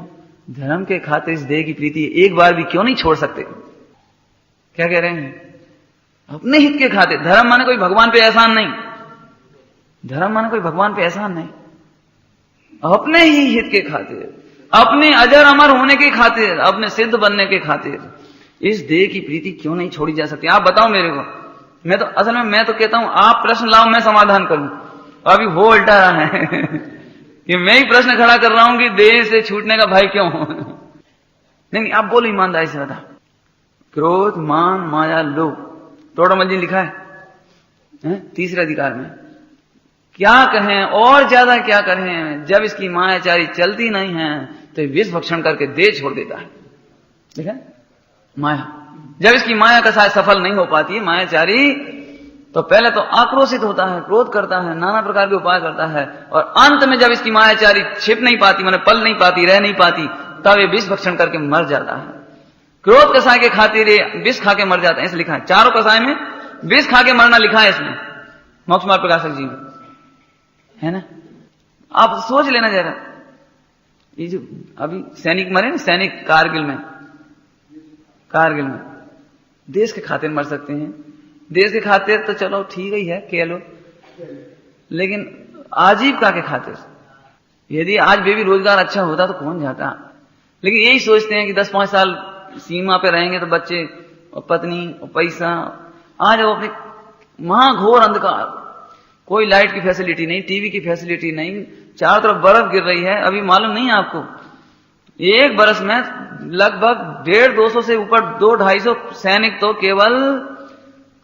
धर्म के खातिर इस देह की प्रीति एक बार भी क्यों नहीं छोड़ सकते? क्या कह रहे हैं? अपने हित के खातिर। धर्म माने कोई भगवान पे एहसान नहीं, धर्म माने कोई भगवान पे एहसान नहीं, अपने ही हित के खातिर, अपने अजर अमर होने के खातिर, अपने सिद्ध बनने के खातिर इस देह की प्रीति क्यों नहीं छोड़ी जा सकती? आप बताओ मेरे को। मैं तो असल में मैं तो कहता हूं आप प्रश्न लाओ, मैं समाधान करूं। अभी वो उल्टा रहा है कि मैं ही प्रश्न खड़ा कर रहा हूं कि देह से छूटने का भय क्यों? नहीं, आप बोलो ईमानदारी से बता। क्रोध, मान, माया, लोभ, टोडरमल जी लिखा है तीसरे अधिकार में। क्या कहें और ज्यादा क्या कहें? जब इसकी मायाचारी चलती नहीं है तो विष भक्षण करके देह छोड़ देता है। ठीक है? माया, जब इसकी माया का साथ सफल नहीं हो पाती है मायाचारी, तो पहले तो आक्रोशित होता है, क्रोध करता है, नाना प्रकार के उपाय करता है, और अंत में जब इसकी मायाचारी छिप नहीं पाती, माने पल नहीं पाती, रह नहीं पाती, तब ये विष भक्षण करके मर जाता है। क्रोध कसाय के खातिर विष खा के मर जाता है, ऐसे लिखा है। चारों कसाय में विष खा के मरना लिखा है इसमें, मोक्ष मार्ग प्रकाशक जी में, है ना? आप सोच लेना जरा, ये जो अभी सैनिक मरे ना, सैनिक कारगिल में देश के खातिर मर सकते हैं। देश के खातिर तो चलो ठीक ही है, कह लो, लेकिन आजीविका के खातिर यदि आज भी रोजगार अच्छा होता तो कौन जाता? लेकिन यही सोचते हैं कि 10-5 साल सीमा पे रहेंगे तो बच्चे और पत्नी और पैसा, आज वो अपने महाघोर अंधकार, कोई लाइट की फैसिलिटी नहीं, टीवी की फैसिलिटी नहीं, चारों तरफ बर्फ गिर रही है। अभी मालूम नहीं है आपको, एक बरस में लगभग 150-200 से ऊपर 200-250 सैनिक तो केवल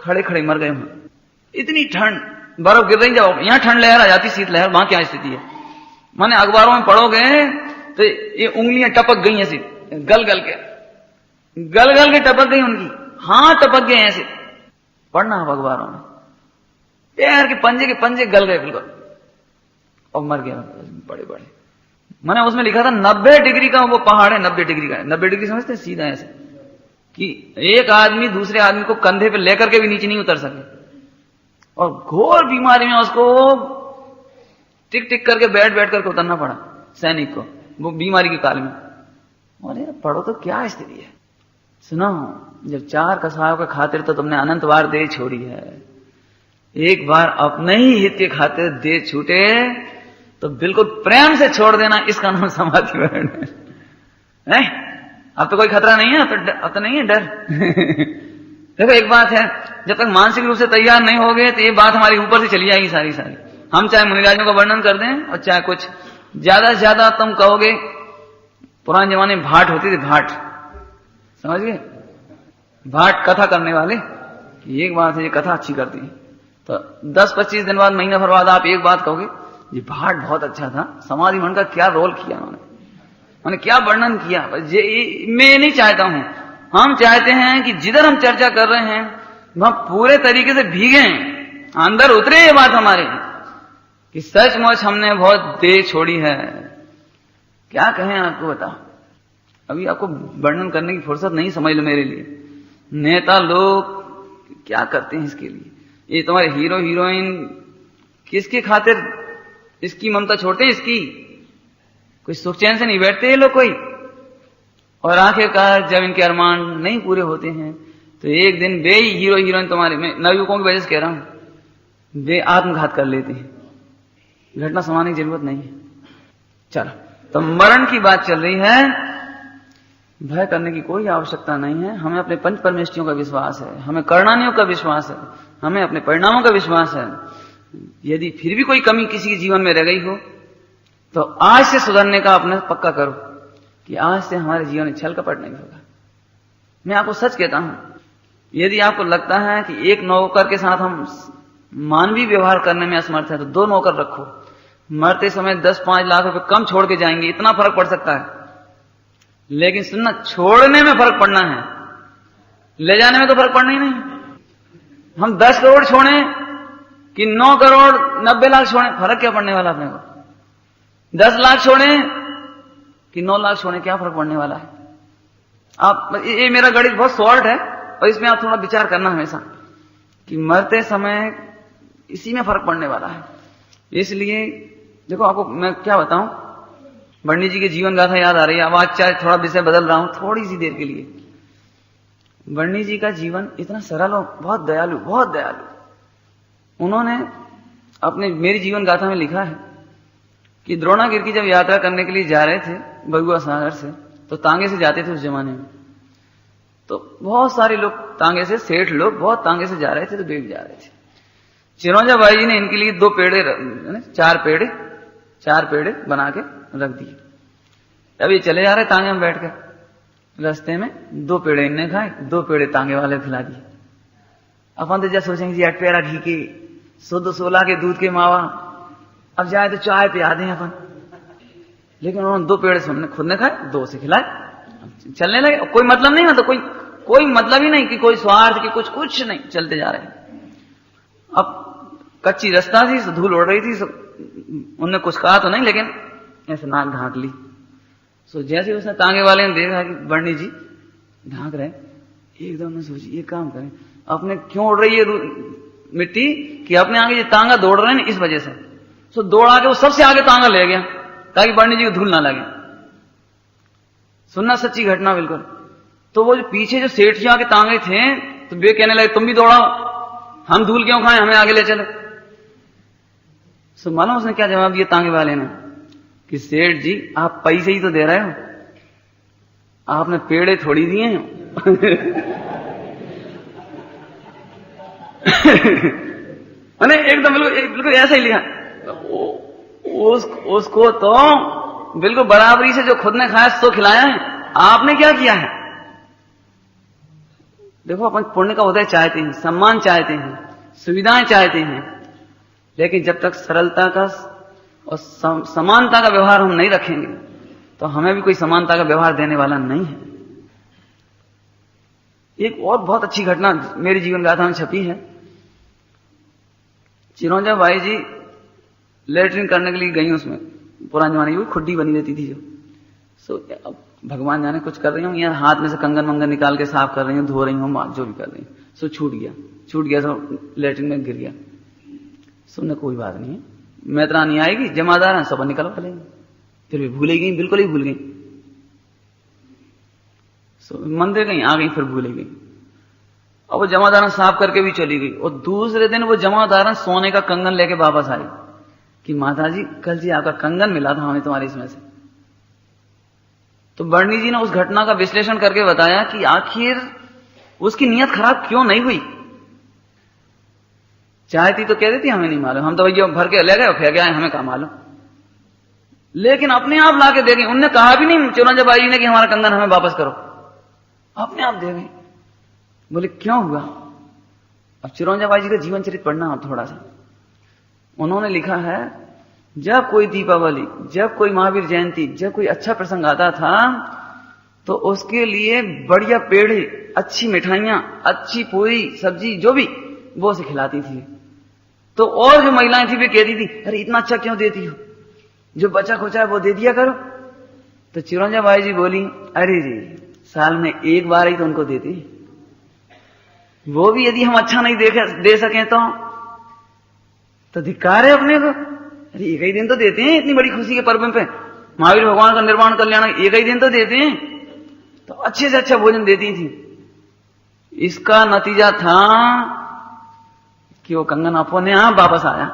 खड़े खड़े मर गए हैं। इतनी ठंड, बर्फ गिर रही, जब यहां ठंड लहर आ जाती, शीत लहर, वहां क्या स्थिति है? माने अखबारों में पढ़ोगे तो ये उंगलियां टपक गई ऐसे, गल गल के टपक गई उनकी, हाथ टपक गए ऐसे, पढ़ना आप अखबारों में, पैर के पंजे गल गए बिल्कुल, और मर गया बड़े बड़े। मैंने उसमें लिखा था 90 डिग्री का वो पहाड़ है, 90 डिग्री का। 90 डिग्री समझते हैं? सीधा ऐसे कि एक आदमी दूसरे आदमी को कंधे पे लेकर के भी नीचे नहीं उतर सके, और घोर बीमारी में उसको टिक टिक करके बैठ करके उतरना पड़ा सैनिक को, वो बीमारी के काल में। और यार पढ़ो तो क्या स्थिति है। सुनो, जब 4 कसायों के खातिर तो तुमने अनंत बार देह छोड़ी है, एक बार अपने ही हित के खातिर देह छूटे तो बिल्कुल प्रेम से छोड़ देना, इसका नाम समाधि वर्ण है। अब तो कोई खतरा नहीं है, अब तो नहीं है डर। देखो एक बात है, जब तक मानसिक रूप से तैयार नहीं हो गए तो ये बात हमारी ऊपर से चली जाएगी सारी। हम चाहे मुनिराजों का वर्णन कर दें और चाहे कुछ, ज्यादा से ज्यादा तुम कहोगे, पुराने जमाने में भाट होती थी, भाट, समझ गए? भाट कथा करने वाले, एक बात है ये कथा अच्छी करती है, तो 10-25 दिन बाद, महीना भर बाद आप एक बात कहोगे, ये भाट बहुत अच्छा था, समाधि मन का क्या रोल किया उन्होंने क्या वर्णन किया। मैं नहीं चाहता हूं, हम चाहते हैं कि जिधर हम चर्चा कर रहे हैं वहां पूरे तरीके से भीगे, अंदर उतरे ये बात हमारे कि सचमुच हमने बहुत देर छोड़ी है। क्या कहें आपको, बताओ, अभी आपको वर्णन करने की फुर्सत नहीं, समझ लो मेरे लिए। नेता लोग क्या करते हैं इसके लिए, ये तुम्हारे हीरो हीरोइन किसके खातिर इसकी ममता छोड़ते हैं, इसकी कोई सुख चैन से नहीं बैठते ये लोग कोई, और आखिरकार जब इनके अरमान नहीं पूरे होते हैं तो एक दिन वे हीरो हीरोइन, तुम्हारे, मैं नवयुवकों की वजह से कह रहा हूं, वे आत्मघात कर लेते हैं। घटना समाने की जरूरत नहीं है। चलो, तो मरण की बात चल रही है, भय करने की कोई आवश्यकता नहीं है। हमें अपने पंच परमेष्ठियों का विश्वास है, हमें करणानियों का विश्वास है, हमें अपने परिणामों का विश्वास है। यदि फिर भी कोई कमी किसी के जीवन में रह गई हो तो आज से सुधरने का अपना पक्का करो कि आज से हमारे जीवन में छल कपट नहीं होगा। मैं आपको सच कहता हूं, यदि आपको लगता है कि एक नौकर के साथ हम मानवीय व्यवहार करने में असमर्थ है तो 2 नौकर रखो, मरते समय 10-5 लाख रुपए कम छोड़ के जाएंगे, इतना फर्क पड़ सकता है। लेकिन सुनना, छोड़ने में फर्क पड़ना है, ले जाने में तो फर्क पड़ना ही नहीं। हम 10 करोड़ छोड़े कि 9 करोड़ 90 लाख छोड़े, फर्क क्या पड़ने वाला अपने को? 10 लाख छोड़े कि 9 लाख छोड़े, क्या फर्क पड़ने वाला है? आप, ये मेरा गणित बहुत शॉर्ट है और इसमें आप थोड़ा विचार करना हमेशा कि मरते समय इसी में फर्क पड़ने वाला है। इसलिए देखो, आपको मैं क्या बताऊं, पंडित जी के जीवन गाथा याद आ रही है। अब आज चाहे थोड़ा विषय बदल रहा हूं थोड़ी सी देर के लिए। पंडित जी का जीवन इतना सरल और बहुत दयालु, बहुत दयालु। उन्होंने अपने मेरी जीवन गाथा में लिखा है कि द्रोणागिरि की जब यात्रा करने के लिए जा रहे थे बगुआ सागर से, तो तांगे से जाते थे उस जमाने में। तो बहुत सारे लोग तांगे से, सेठ लोग बहुत तांगे से जा रहे थे, तो वे भी जा रहे थे। चिरौंजा बाई जी ने इनके लिए चार पेड़े बना के रख दिए। अब ये चले जा रहे तांगे में बैठ कर, रास्ते में 2 पेड़े इनने खाए, 2 पेड़े तांगे वाले खिला दिए। अपन तो जैसे सोचेंगे जी 8 पेड़ा घी के, 16 के दूध के मावा, अब जाए तो चाय पिया दें अपन। लेकिन उन्होंने 2 पेड़े खुद ने खाए, 2 से खिलाए, चलने लगे। कोई मतलब नहीं, मतलब कोई मतलब ही नहीं कि कोई स्वार्थ की कुछ नहीं, चलते जा रहे। अब कच्ची रास्ता थी, धूल उड़ रही थी, उनने कुछ कहा तो नहीं, लेकिन ऐसे नाक ढांक ली। सो जैसे उसने तांगे वाले ने देखा कि पंडित जी ढांक रहे, एकदम ने सोची ये काम करें, अपने क्यों उड़ रही है मिट्टी कि अपने आगे ये तांगा दौड़ रहे हैं इस वजह से। सो दौड़ा के वो सबसे आगे तांगा ले गया ताकि पंडित जी को धूल ना लगे। सुनना सच्ची घटना बिल्कुल। तो वो जो पीछे जो सेठ जी आके तांगे थे, तो वे कहने लगे तुम भी दौड़ाओ, हम धूल क्यों खाएं, हमें आगे ले चलो। सो मालूम उसने क्या जवाब दिया तांगे वाले ने कि सेठ जी आप पैसे ही तो दे रहे हो, आपने पेड़े थोड़ी दिए हैं। मैंने एकदम बिल्कुल ऐसा ही लिखा। उसको तो बिल्कुल बराबरी से जो खुद ने खाया सो खिलाया है, आपने क्या किया है। देखो, अपन पुण्य का उदय चाहते हैं, सम्मान चाहते हैं, सुविधाएं चाहते हैं, लेकिन जब तक सरलता का और समानता का व्यवहार हम नहीं रखेंगे तो हमें भी कोई समानता का व्यवहार देने वाला नहीं है। एक और बहुत अच्छी घटना मेरी जीवन गाथा में छपी है। चिरौंजा बाई जी लेटरिन करने के लिए गई, उसमें पुराने जमाने की खुड्डी बनी रहती थी जो। सो अब भगवान जाने कुछ कर रही हूँ, या हाथ में से कंगन वंगन निकाल के साफ कर रही हूँ, धो रही हूँ, जो भी कर रही हूँ। सो छूट गया तो लेटरिन में गिर गया। सुनने कोई बात नहीं है, मैत्रानी आएगी, जमादार है, सब निकलवा लेंगे। फिर भी भूल गई, बिल्कुल ही भूल गई। मंदिर गई, आ गई, फिर भूल गई। अब वो जमादारन साफ करके भी चली गई, और दूसरे दिन वो जमादारन सोने का कंगन लेके वापस आई कि माता जी कल जी आपका कंगन मिला था हमें तुम्हारी इसमें से। तो बर्नी जी ने उस घटना का विश्लेषण करके बताया कि आखिर उसकी नीयत खराब क्यों नहीं हुई। चाहती तो कह देती हमें नहीं मालूम, हम तो भैया भर के ले गए फेंक गए, हमें कहा मालूम। लेकिन अपने आप लाके दे गई। उनने कहा भी नहीं चिरौंजा बाई जी ने कि हमारा कंगन हमें वापस करो, अपने आप दे गई। बोले क्यों हुआ। अब चिरौंजा बाई जी का जीवन चरित्र पढ़ना आप थोड़ा सा। उन्होंने लिखा है जब कोई दीपावली, जब कोई महावीर जयंती, जब कोई अच्छा प्रसंग आता था तो उसके लिए बढ़िया पेड़े, अच्छी मिठाइयां, अच्छी पूरी सब्जी जो भी वो से खिलाती थी। तो और जो महिलाएं थी वे कहती थी अरे इतना अच्छा क्यों देती हो, जो बचा खुचा है वो दे दिया करो। तो चिरौंजा बाई जी बोली अरे जी साल में एक बार ही तो उनको देती, वो भी यदि हम अच्छा नहीं दे सकें तो धिक्कार है अपने को। अरे एक ही दिन तो देते हैं, इतनी बड़ी खुशी के पर्व पे महावीर भगवान का निर्वाण कल्याण एक ही दिन तो देते हैं, तो अच्छे से अच्छा भोजन देती थी। इसका नतीजा था कि वो कंगन अपने यहां वापस आया।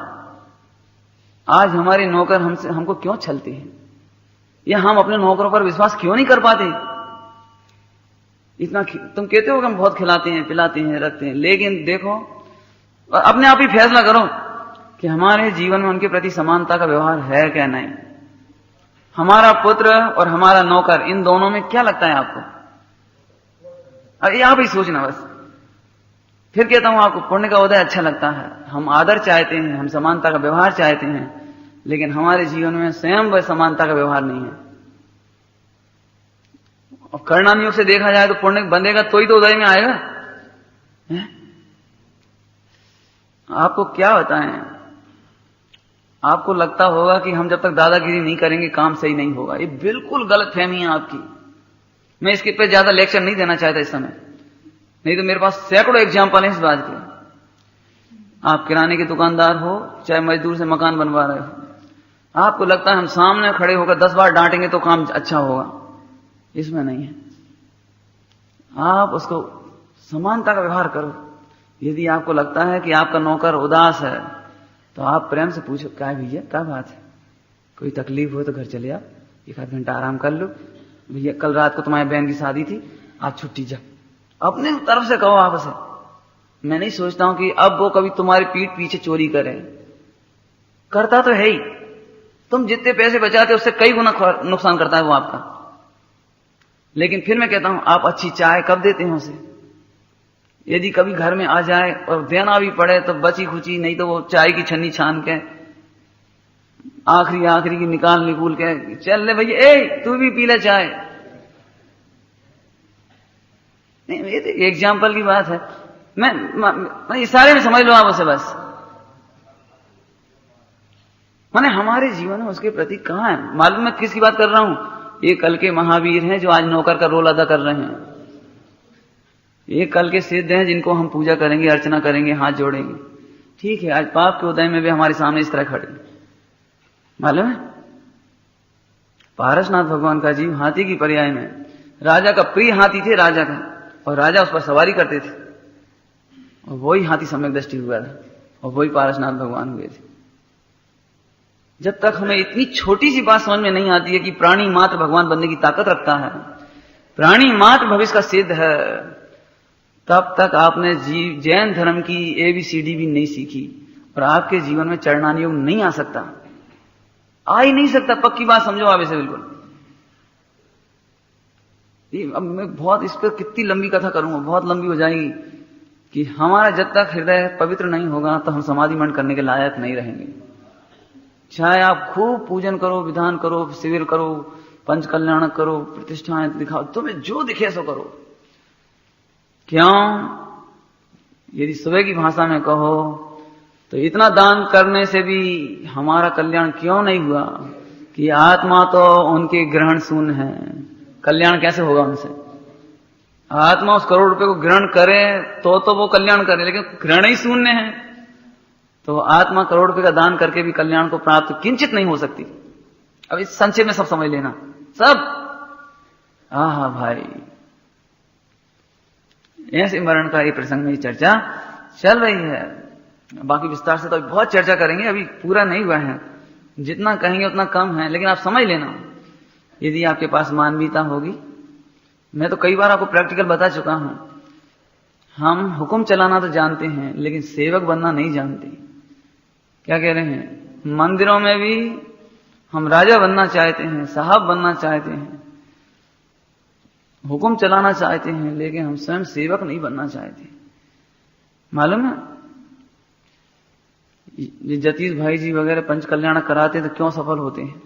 आज हमारे नौकर हमको क्यों छलते हैं, या हम अपने नौकरों पर विश्वास क्यों नहीं कर पाते। इतना तुम कहते हो कि हम बहुत खिलाते हैं, पिलाते हैं, रखते हैं, लेकिन देखो अपने आप ही फैसला करो कि हमारे जीवन में उनके प्रति समानता का व्यवहार है क्या नहीं। हमारा पुत्र और हमारा नौकर, इन दोनों में क्या लगता है आपको। अरे आप ही सोचना बस। फिर कहता हूं आपको पुण्य का उदय अच्छा लगता है, हम आदर चाहते हैं, हम समानता का व्यवहार चाहते हैं, लेकिन हमारे जीवन में स्वयं वह समानता का व्यवहार नहीं है। और कर्णाम योग से देखा जाए तो पुण्य बंधेगा तो ही तो उदय में आएगा। आपको क्या बताएं, आपको लगता होगा कि हम जब तक दादागिरी नहीं करेंगे काम सही नहीं होगा। ये बिल्कुल गलत फहमी है आपकी। मैं इसके पे ज्यादा लेक्चर नहीं देना चाहता इस समय, नहीं तो मेरे पास सैकड़ों एग्जाम्पल है इस बात के। आप किराने के दुकानदार हो, चाहे मजदूर से मकान बनवा रहे हो, आपको लगता है हम सामने खड़े होकर 10 बार डांटेंगे तो काम अच्छा होगा, इसमें नहीं है। आप उसको समानता का व्यवहार करो। यदि आपको लगता है कि आपका नौकर उदास है तो आप प्रेम से पूछो, क्या है भैया, क्या बात है, कोई तकलीफ हो तो घर चले आओ, 1 आध घंटा आराम कर लो। भैया कल रात को तुम्हारी बहन की शादी थी, आज छुट्टी जा। अपने तरफ से कहो आप उसे। मैं नहीं सोचता हूं कि अब वो कभी तुम्हारी पीठ पीछे चोरी करे, करता तो है ही। तुम जितने पैसे बचाते उससे कई गुना नुकसान करता है वो आपका। लेकिन फिर मैं कहता हूं, आप अच्छी चाय कब देते हैं उसे? यदि कभी घर में आ जाए और देना भी पड़े तो बची खुची, नहीं तो वो चाय की छन्नी छान के आखिरी की निकाल के, चल ले भैया, ए तू भी पी ले चाय। नहीं, ये एग्जाम्पल की बात है। मैं इशारे में समझ लो आप उसे बस। माने हमारे जीवन में उसके प्रति कहां है मालूम। मैं किसकी बात कर रहा हूं? ये कल के महावीर हैं जो आज नौकर का रोल अदा कर रहे हैं। ये कल के सिद्ध हैं जिनको हम पूजा करेंगे, अर्चना करेंगे, हाथ जोड़ेंगे। ठीक है, आज पाप के उदय में भी हमारे सामने इस तरह खड़े मालूम है। पारसनाथ भगवान का जीव हाथी की पर्याय में, राजा का प्रिय हाथी थे राजा का, और राजा उस पर सवारी करते थे, और वही हाथी सम्यक दृष्टि हुआ था, और वही पारसनाथ भगवान हुए थे। जब तक हमें इतनी छोटी सी बात समझ में नहीं आती है कि प्राणी मात्र भगवान बनने की ताकत रखता है, प्राणी मात्र भविष्य का सिद्ध है, तब तक आपने जैन धर्म की ABCD भी नहीं सीखी, और आपके जीवन में चरणान योग नहीं आ सकता, आ ही नहीं सकता। पक्की बात समझो आप इसे बिल्कुल। अब मैं बहुत इस पर कितनी लंबी कथा करूंगा, बहुत लंबी हो जाएगी, कि हमारा जब तक हृदय पवित्र नहीं होगा तो हम समाधि मंड करने के लायक नहीं रहेंगे। चाहे आप खूब पूजन करो, विधान करो, शिविर करो, पंच कल्याण करो, प्रतिष्ठाएं दिखाओ, तुम्हें जो दिखे सो करो। क्यों? यदि सुबह की भाषा में कहो तो इतना दान करने से भी हमारा कल्याण क्यों नहीं हुआ कि आत्मा तो उनके ग्रहण शून्य है। कल्याण कैसे होगा उनसे? आत्मा उस करोड़ रुपए को ग्रहण करे तो वो कल्याण करे, लेकिन ग्रहण ही शून्य है, तो आत्मा करोड़ रुपए का दान करके भी कल्याण को प्राप्त किंचित नहीं हो सकती। अब इस संक्षेप में सब समझ लेना, सब। आहा भाई, ऐसे मरण का ये प्रसंग में चर्चा चल रही है। बाकी विस्तार से तो अभी बहुत चर्चा करेंगे, अभी पूरा नहीं हुआ है, जितना कहेंगे उतना कम है। लेकिन आप समझ लेना, यदि आपके पास मानवीयता होगी, मैं तो कई बार आपको प्रैक्टिकल बता चुका हूं, हम हुक्म चलाना तो जानते हैं लेकिन सेवक बनना नहीं जानते। क्या कह रहे हैं? मंदिरों में भी हम राजा बनना चाहते हैं, साहब बनना चाहते हैं, हुक्म चलाना चाहते हैं, लेकिन हम स्वयं सेवक नहीं बनना चाहते। मालूम है, ये जतीश भाई जी वगैरह पंच कल्याण कराते तो क्यों सफल होते हैं?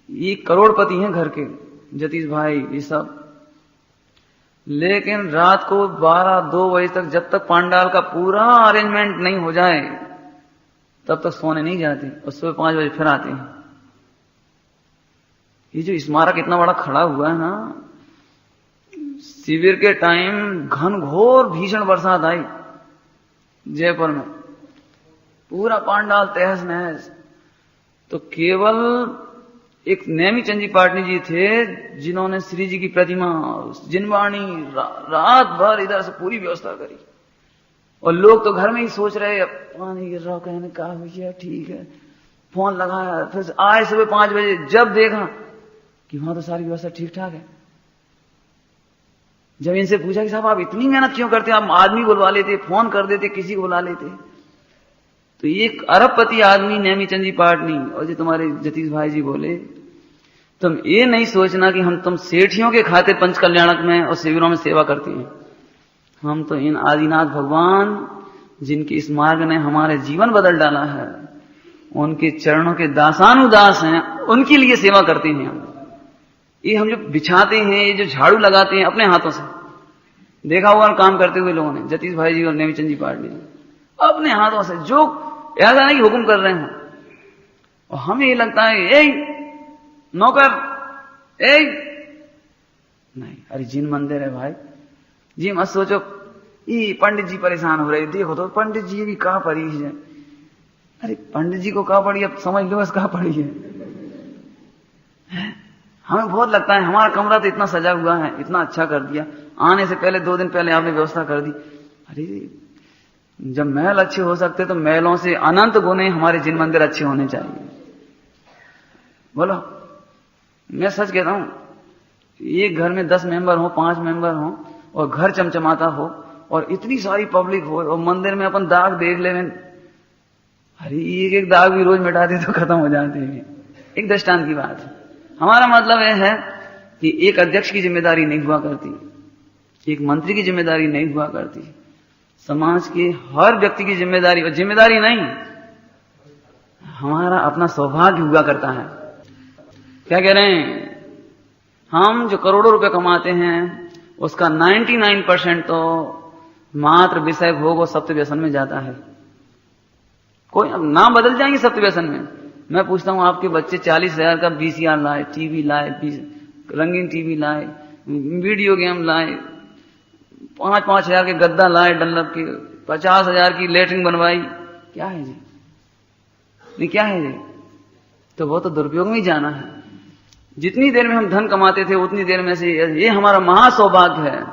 ये करोड़पति हैं घर के, जतीश भाई ये सब, लेकिन रात को 12-2 बजे तक, जब तक पांडाल का पूरा अरेंजमेंट नहीं हो जाए तब तक सोने नहीं जाते, और सुबह 5 बजे फिर आते हैं। ये जो स्मारक इतना बड़ा खड़ा हुआ है ना, शिविर के टाइम घनघोर भीषण बरसात आई जयपुर में, पूरा पांडाल तहस नहस, तो केवल एक नेमीचंद जी पाटनी जी थे जिन्होंने श्री जी की प्रतिमा, जिनवाणी, रात भर इधर से पूरी व्यवस्था करी। और लोग तो घर में ही सोच रहे पानी गिर रहा, कहने कहा भैया ठीक है, फोन लगाया, फिर आए सुबह 5 बजे, जब देखा कि वहां तो सारी व्यवस्था ठीक ठाक है। जब इनसे पूछा कि साहब आप इतनी मेहनत क्यों करते हैं, आप आदमी बुलवा लेते, फोन कर देते, किसी को बुला लेते, तो एक अरबपति आदमी नेमीचंद जी पाटनी और जो तुम्हारे जतीश भाई जी बोले, तुम ये नहीं सोचना कि तुम सेठियों के खाते पंच कल्याणक में और शिविरों में सेवा करते हैं। हम तो इन आदिनाथ भगवान जिनके इस मार्ग ने हमारे जीवन बदल डाला है, उनके चरणों के दासानुदास हैं, उनके लिए सेवा करते हैं हम। ये हम जो बिछाते हैं, ये जो झाड़ू लगाते हैं अपने हाथों से, देखा हुआ काम करते हुए लोगों ने, जतीश भाई जी और नेमीचंद जी पाटनी अपने हाथों से, जो ऐसा नहीं हुक्म कर रहे हैं। और हमें ये लगता है ए नौकर, ए अरे जिन मंदिर है भाई जी, मत सोचो ये पंडित जी परेशान हो रहे, देखो तो पंडित जी भी कहाँ पड़ी है। अरे पंडित जी को कहाँ पड़ी, अब समझ लो बस कहाँ पड़ी है। हमें बहुत लगता है हमारा कमरा तो इतना सजा हुआ है, इतना अच्छा कर दिया, आने से पहले 2 दिन पहले आपने व्यवस्था कर दी। अरे जब महल अच्छे हो सकते तो महलों से अनंत गुने हमारे जिन मंदिर अच्छे होने चाहिए। बोलो, मैं सच कहता हूं, एक घर में 10 मेंबर हो, 5 मेंबर हो और घर चमचमाता हो और इतनी सारी पब्लिक हो और मंदिर में अपन दाग देख ले, अरे एक दाग भी रोज मिटा दे तो खत्म हो जाते हैं। एक दृष्टांत की बात है। हमारा मतलब यह है कि एक अध्यक्ष की जिम्मेदारी नहीं हुआ करती, एक मंत्री की जिम्मेदारी नहीं हुआ करती, समाज के हर व्यक्ति की जिम्मेदारी, और जिम्मेदारी नहीं, हमारा अपना सौभाग्य हुआ करता है। क्या कह रहे हैं, हम जो करोड़ों रुपए कमाते हैं उसका 99% तो मात्र विषय भोग और सप्त व्यसन में जाता है। कोई नाम बदल जाएंगे सप्त व्यसन में। मैं पूछता हूं, आपके बच्चे 40,000 का VCR लाए, टीवी लाए, रंगीन टीवी लाए, वीडियो गेम लाए, 5-5 हजार के गद्दा लाए डनलप के, 50,000 की लेटरिन बनवाई, क्या है जी? नहीं क्या है जी? तो वो तो दुरुपयोग में ही जाना है। जितनी देर में हम धन कमाते थे उतनी देर में से ये हमारा महासौभाग्य है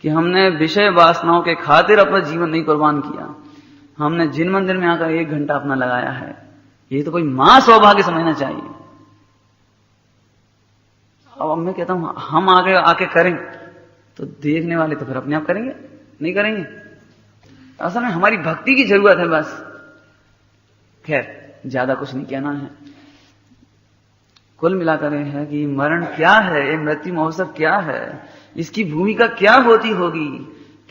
कि हमने विषय वासनाओं के खातिर अपना जीवन नहीं कुर्बान किया। हमने जिन मंदिर में आकर 1 घंटा अपना लगाया है, ये तो कोई महासौभाग्य समझना चाहिए। अब मैं कहता हूं हम आगे आके करें तो देखने वाले तो फिर अपने आप करेंगे, नहीं करेंगे। असल में हमारी भक्ति की जरूरत है बस। खैर ज्यादा कुछ नहीं कहना है। कुल मिलाकर यह है कि मरण क्या है, ये मृत्यु महोत्सव क्या है, इसकी भूमिका क्या होती होगी,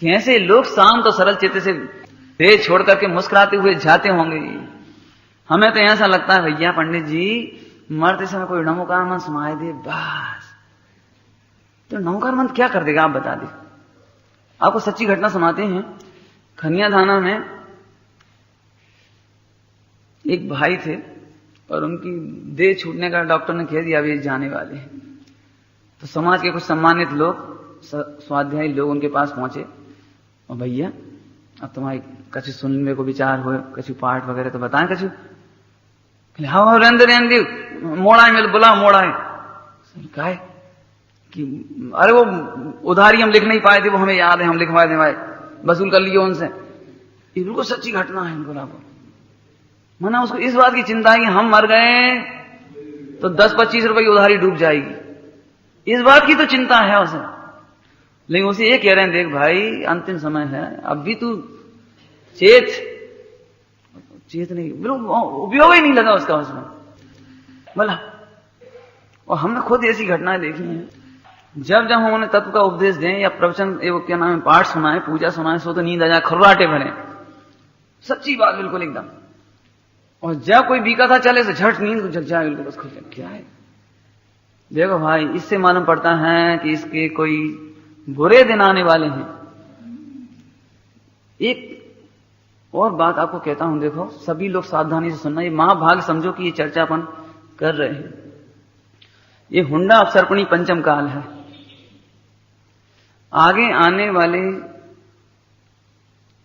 कैसे लोग शांत और सरल चित्त से देह छोड़ करके मुस्कुराते हुए जाते होंगे। हमें तो ऐसा लगता है भैया पंडित जी मरते समय कोई नमोकार मंत्र सुनाए दे बस। तो नमोकार मंत्र क्या कर देगा आप बता दे। आपको सच्ची घटना सुनाते हैं। खनिया थाना में एक भाई थे और उनकी देह छूटने का डॉक्टर ने कह दिया अभी जाने वाले हैं। तो समाज के कुछ सम्मानित लोग, स्वाध्यायी लोग उनके पास पहुंचे और भैया अब तुम्हारी कछु सुनने को विचार हो, कछु पाठ वगैरह तो बताएं कछु। हाँ रेंद्र मोड़ा है, मेरे बुला मोड़ा है। क्या है कि अरे वो उधारी हम लिख नहीं पाए थे, वो हमें याद है, हम लिखवा दे भाई, वसूल कर लिए उनसे। ये बिल्कुल सच्ची घटना है। बोला वो मना उसको इस बात की चिंता है कि हम मर गए तो 10-25 रुपए की उधारी डूब जाएगी, इस बात की तो चिंता है उसे। लेकिन उसे ये कह रहे हैं देख भाई अंतिम समय है, अब भी तू चेत नहीं, बिल्कुल उपयोग ही नहीं लगा उसका उसमें। बोला और हमने खुद ऐसी घटनाएं देखी हैं। जब जब हम उन्हें तत्व का उपदेश दें या प्रवचन क्या नाम है पाठ सुनाए, पूजा सुनाए, सो तो नींद आ जाए, खर्राटे भरे, सच्ची बात बिल्कुल एकदम। और जब कोई बीका था चले तो झट नींद को जग जाए बिल्कुल, बस खुल जाए। क्या है देखो भाई, इससे मालूम पड़ता है कि इसके कोई बुरे दिन आने वाले हैं। एक और बात आपको कहता हूं, देखो सभी लोग सावधानी से सुनना, ये महाभाग समझो कि ये चर्चा अपन कर रहे हैं। ये हुंडा अपसर्पणी पंचम काल है। आगे आने वाले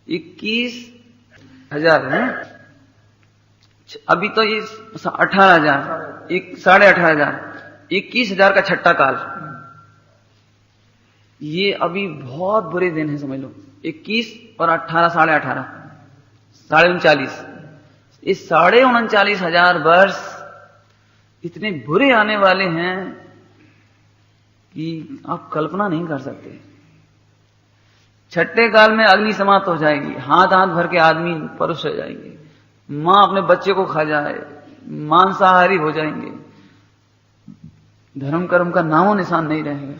21,000 है, अभी तो ये 18,000, 18,500, 21,000 का छठा काल। ये अभी बहुत बुरे दिन है समझ लो। 21 और 18, 18.5, 39,500, इस 39,500 वर्ष इतने बुरे आने वाले हैं कि आप कल्पना नहीं कर सकते। छठे काल में अग्नि समाप्त हो जाएगी, हाथ हाथ भर के आदमी परुष हो जाएंगे, मां अपने बच्चे को खा जाए, मांसाहारी हो जाएंगे, धर्म कर्म का नामो निशान नहीं रहेगा।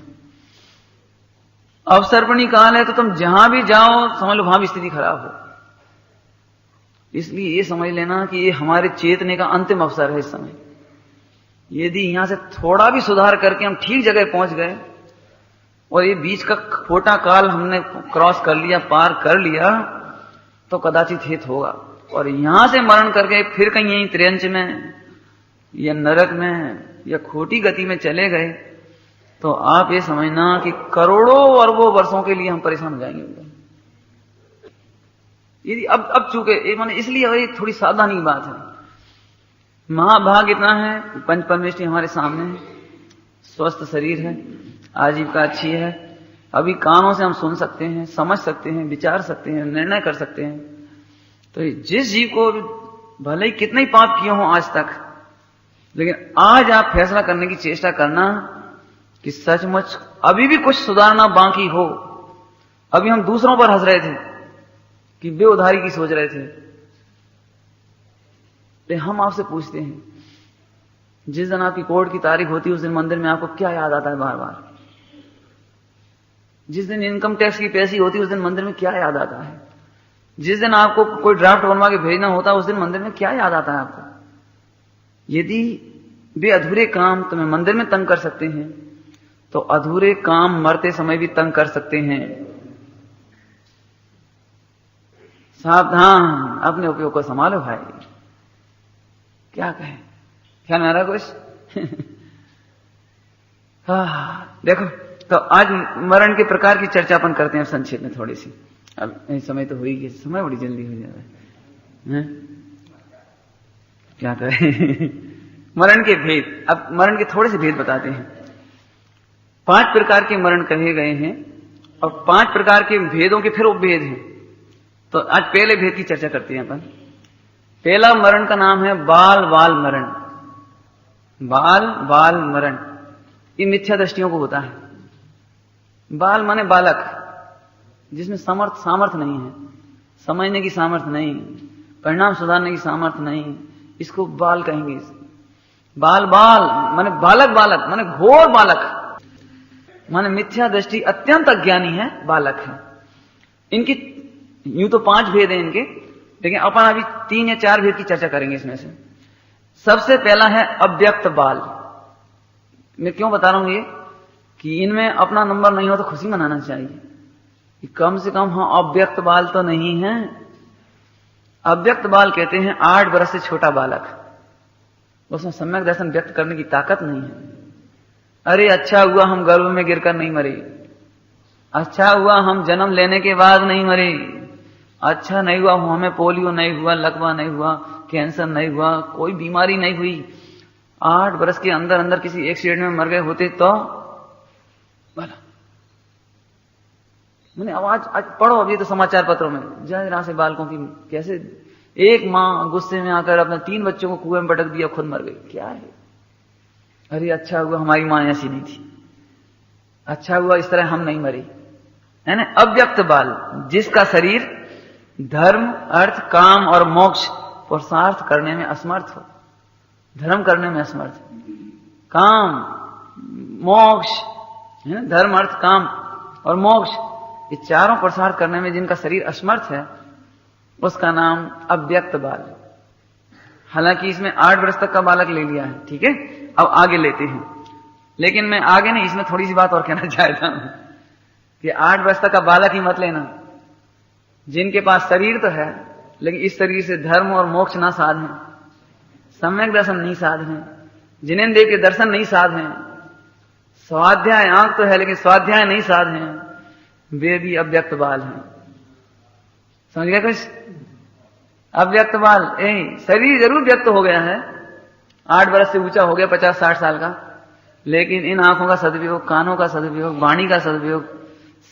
अवसर्पणी काल है तो तुम जहां भी जाओ समझ लो वहां भी स्थिति खराब हो। इसलिए ये समझ लेना कि ये हमारे चेतने का अंतिम अवसर है इस समय। यदि यहां से थोड़ा भी सुधार करके हम ठीक जगह पहुंच गए और ये बीच का खोटा काल हमने क्रॉस कर लिया, पार कर लिया, तो कदाचित हित होगा। और यहां से मरण करके फिर कहीं यहीं त्रियंच में या नरक में या खोटी गति में चले गए तो आप ये समझना कि करोड़ों अरबों वर्षों के लिए हम परेशान हो जाएंगे। यदि अब चूंकि माने इसलिए ये थोड़ी सावधानी की बात है। महाभाग इतना है, पंच परमेष्टि हमारे सामने है, स्वस्थ शरीर है, आजीविका अच्छी है, अभी कानों से हम सुन सकते हैं, समझ सकते हैं, विचार सकते हैं, निर्णय कर सकते हैं। तो जिस जीव को भले ही कितने ही पाप किए हों आज तक, लेकिन आज आप फैसला करने की चेष्टा करना कि सचमुच अभी भी कुछ सुधारना बाकी हो। अभी हम दूसरों पर हंस रहे थे कि बेउधारी की सोच रहे थे, लेकिन हम आपसे पूछते हैं, जिस दिन आपकी कोर्ट की तारीख होती है उस दिन मंदिर में आपको क्या याद आता है बार बार? जिस दिन इनकम टैक्स की पैसी होती है उस दिन मंदिर में क्या याद आता है? जिस दिन आपको कोई ड्राफ्ट बनवा के भेजना होता है उस दिन मंदिर में क्या याद आता है आपको? यदि वे अधूरे काम तुम्हें मंदिर में तंग कर सकते हैं, तो अधूरे काम मरते समय भी तंग कर सकते हैं। सावधान, अपने उपयोग को संभालो भाई। क्या कहें, ख्याल में आ रहा कुछ? देखो, तो आज मरण के प्रकार की चर्चा अपन करते हैं संक्षेप में थोड़ी सी। अब समय तो हो ही गया, समय बड़ी जल्दी हो जाता है। क्या करें? मरण के भेद, अब मरण के थोड़े से भेद बताते हैं। 5 प्रकार के मरण कहे गए हैं और 5 प्रकार के भेदों के फिर उपभेद हैं। तो आज पहले भेद की चर्चा करते हैं अपन। पहला मरण का नाम है बाल बाल मरण। बाल बाल मरण ये मिथ्या दृष्टियों को होता है। बाल माने बालक, जिसमें सामर्थ्य नहीं है, समझने की सामर्थ्य नहीं, परिणाम सुधारने की सामर्थ्य नहीं, इसको बाल कहेंगे। बाल बाल माने बालक, बालक माने घोर बालक, माने मिथ्या दृष्टि, अत्यंत अज्ञानी है, बालक है। इनकी यूं तो 5 भेद हैं इनके, लेकिन अपन अभी 3 या 4 भेद की चर्चा करेंगे इसमें से। सबसे पहला है अव्यक्त बाल। मैं क्यों बता रहा हूं ये कि इनमें अपना नंबर नहीं हो तो खुशी मनाना चाहिए कि कम से कम हाँ अव्यक्त बाल तो नहीं है। अव्यक्त बाल कहते हैं 8 वर्ष से छोटा बालक, उसमें सम्यक दर्शन व्यक्त करने की ताकत नहीं है। अरे अच्छा हुआ हम गर्भ में गिरकर नहीं मरे, अच्छा हुआ हम जन्म लेने के बाद नहीं मरे, अच्छा नहीं हुआ हमें पोलियो नहीं हुआ, लकवा नहीं हुआ, कैंसर नहीं हुआ, कोई बीमारी नहीं हुई। 8 वर्ष के अंदर अंदर किसी एक्सीडेंट में मर गए होते तो भला। मैंने आवाज आज पढ़ो अभी तो समाचार पत्रों में जय राशि बालकों की, कैसे एक मां गुस्से में आकर अपने 3 बच्चों को कुएं में पटक दिया, खुद मर गई। क्या है? अरे अच्छा हुआ हमारी मां ऐसी नहीं थी, अच्छा हुआ इस तरह हम नहीं मरे, है ना। अव्यक्त बाल, जिसका शरीर धर्म, अर्थ, काम और मोक्ष पुरुषार्थ करने में असमर्थ हो। धर्म करने में असमर्थ, काम, मोक्ष, है ना, धर्म, अर्थ, काम और मोक्ष, ये चारों पुरुषार्थ करने में जिनका शरीर असमर्थ है, उसका नाम अव्यक्त बाल। हालांकि इसमें 8 वर्ष तक का बालक ले लिया है, ठीक है। अब आगे लेते हैं, लेकिन मैं आगे नहीं, इसमें थोड़ी सी बात और कहना चाहता हूं कि 8 वर्ष तक का बालक ही मत लेना। जिनके पास शरीर तो है लेकिन इस शरीर से धर्म और मोक्ष ना साध है, सम्यक दर्शन नहीं साध है, जिनेंद्रिय के दर्शन नहीं साध है, स्वाध्याय आंख तो है लेकिन स्वाध्याय नहीं साध है, वे भी अव्यक्त बाल हैं। समझ गया कुछ? अव्यक्त बाल, शरीर जरूर व्यक्त हो गया है, 8 वर्ष से ऊंचा हो गया, 50-60 साल का, लेकिन इन आंखों का सदुपयोग, कानों का सदुपयोग, वाणी का सदुपयोग,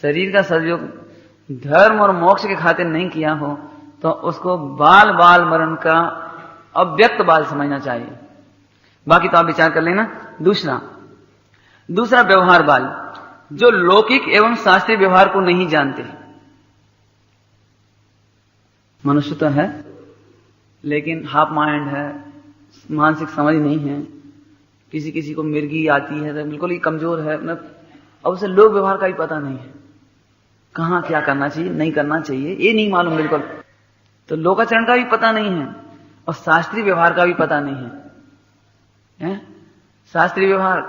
शरीर का सदुपयोग धर्म और मोक्ष के खातिर नहीं किया हो तो उसको बाल बाल मरण का अव्यक्त बाल समझना चाहिए। बाकी तो आप विचार कर लेना। दूसरा व्यवहार बाल, जो लौकिक एवं शास्त्रीय व्यवहार को नहीं जानते। मनुष्य तो है लेकिन हाफ माइंड है, मानसिक समझ नहीं है, किसी किसी को मिर्गी आती है तो बिल्कुल ही कमजोर है, अब उसे लोक व्यवहार का भी पता नहीं है, कहां क्या करना चाहिए नहीं करना चाहिए ये नहीं मालूम बिल्कुल। तो लोकाचरण का भी पता नहीं है और शास्त्रीय व्यवहार का भी पता नहीं है। शास्त्रीय व्यवहार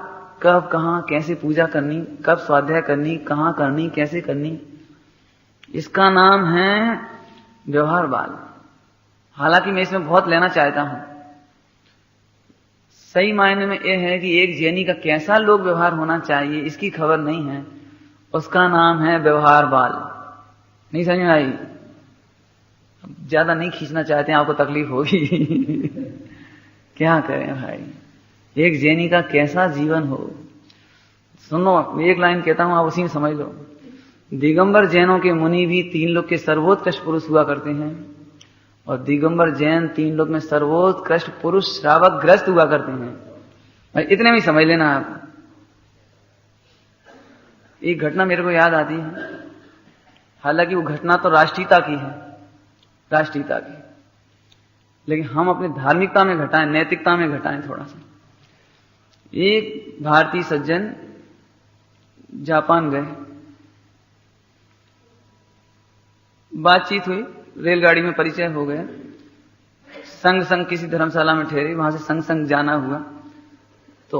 कब कहां कैसे पूजा करनी, कब स्वाध्याय करनी, कहां करनी, कैसे करनी, इसका नाम है व्यवहार बाल। हालांकि मैं इसमें बहुत लेना चाहता हूं। सही मायने में यह है कि एक जैनी का कैसा लोक व्यवहार होना चाहिए इसकी खबर नहीं है, उसका नाम है व्यवहार बाल। नहीं समझ में आई? ज्यादा नहीं खींचना चाहते हैं, आपको तकलीफ होगी। क्या करें भाई, एक जैनी का कैसा जीवन हो। सुनो, एक लाइन कहता हूं, आप उसी में समझ लो। दिगंबर जैनों के मुनि भी 3 लोक के सर्वोत्कृष्ट पुरुष हुआ करते हैं, और दिगंबर जैन 3 लोक में सर्वोत्कृष्ट पुरुष श्रावक ग्रस्त हुआ करते हैं। भाई इतने में समझ लेना आप। एक घटना मेरे को याद आती है, हालांकि वो घटना तो राष्ट्रीयता की है, राष्ट्रीयता की, लेकिन हम अपनी धार्मिकता में घटाएं, नैतिकता में घटाएं थोड़ा सा। एक भारतीय सज्जन जापान गए, बातचीत हुई, रेलगाड़ी में परिचय हो गया, संग किसी धर्मशाला में ठहरी, वहां से संग जाना हुआ। तो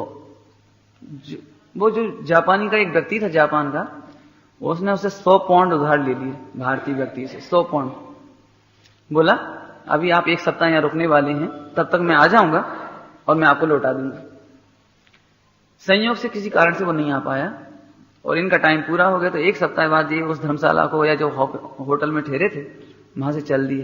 वो जो जापानी का एक व्यक्ति था जापान का, उसने उससे 100 पाउंड उधार ले लिए भारतीय व्यक्ति से, 100 पाउंड। बोला अभी आप 1 सप्ताह यहां रुकने वाले हैं, तब तक मैं आ जाऊंगा और मैं आपको लौटा दूंगा। संयोग से किसी कारण से वो नहीं आ पाया और इनका टाइम पूरा हो गया। तो 1 सप्ताह बाद ये उस धर्मशाला को या जो होटल में ठहरे थे वहां से चल दिए।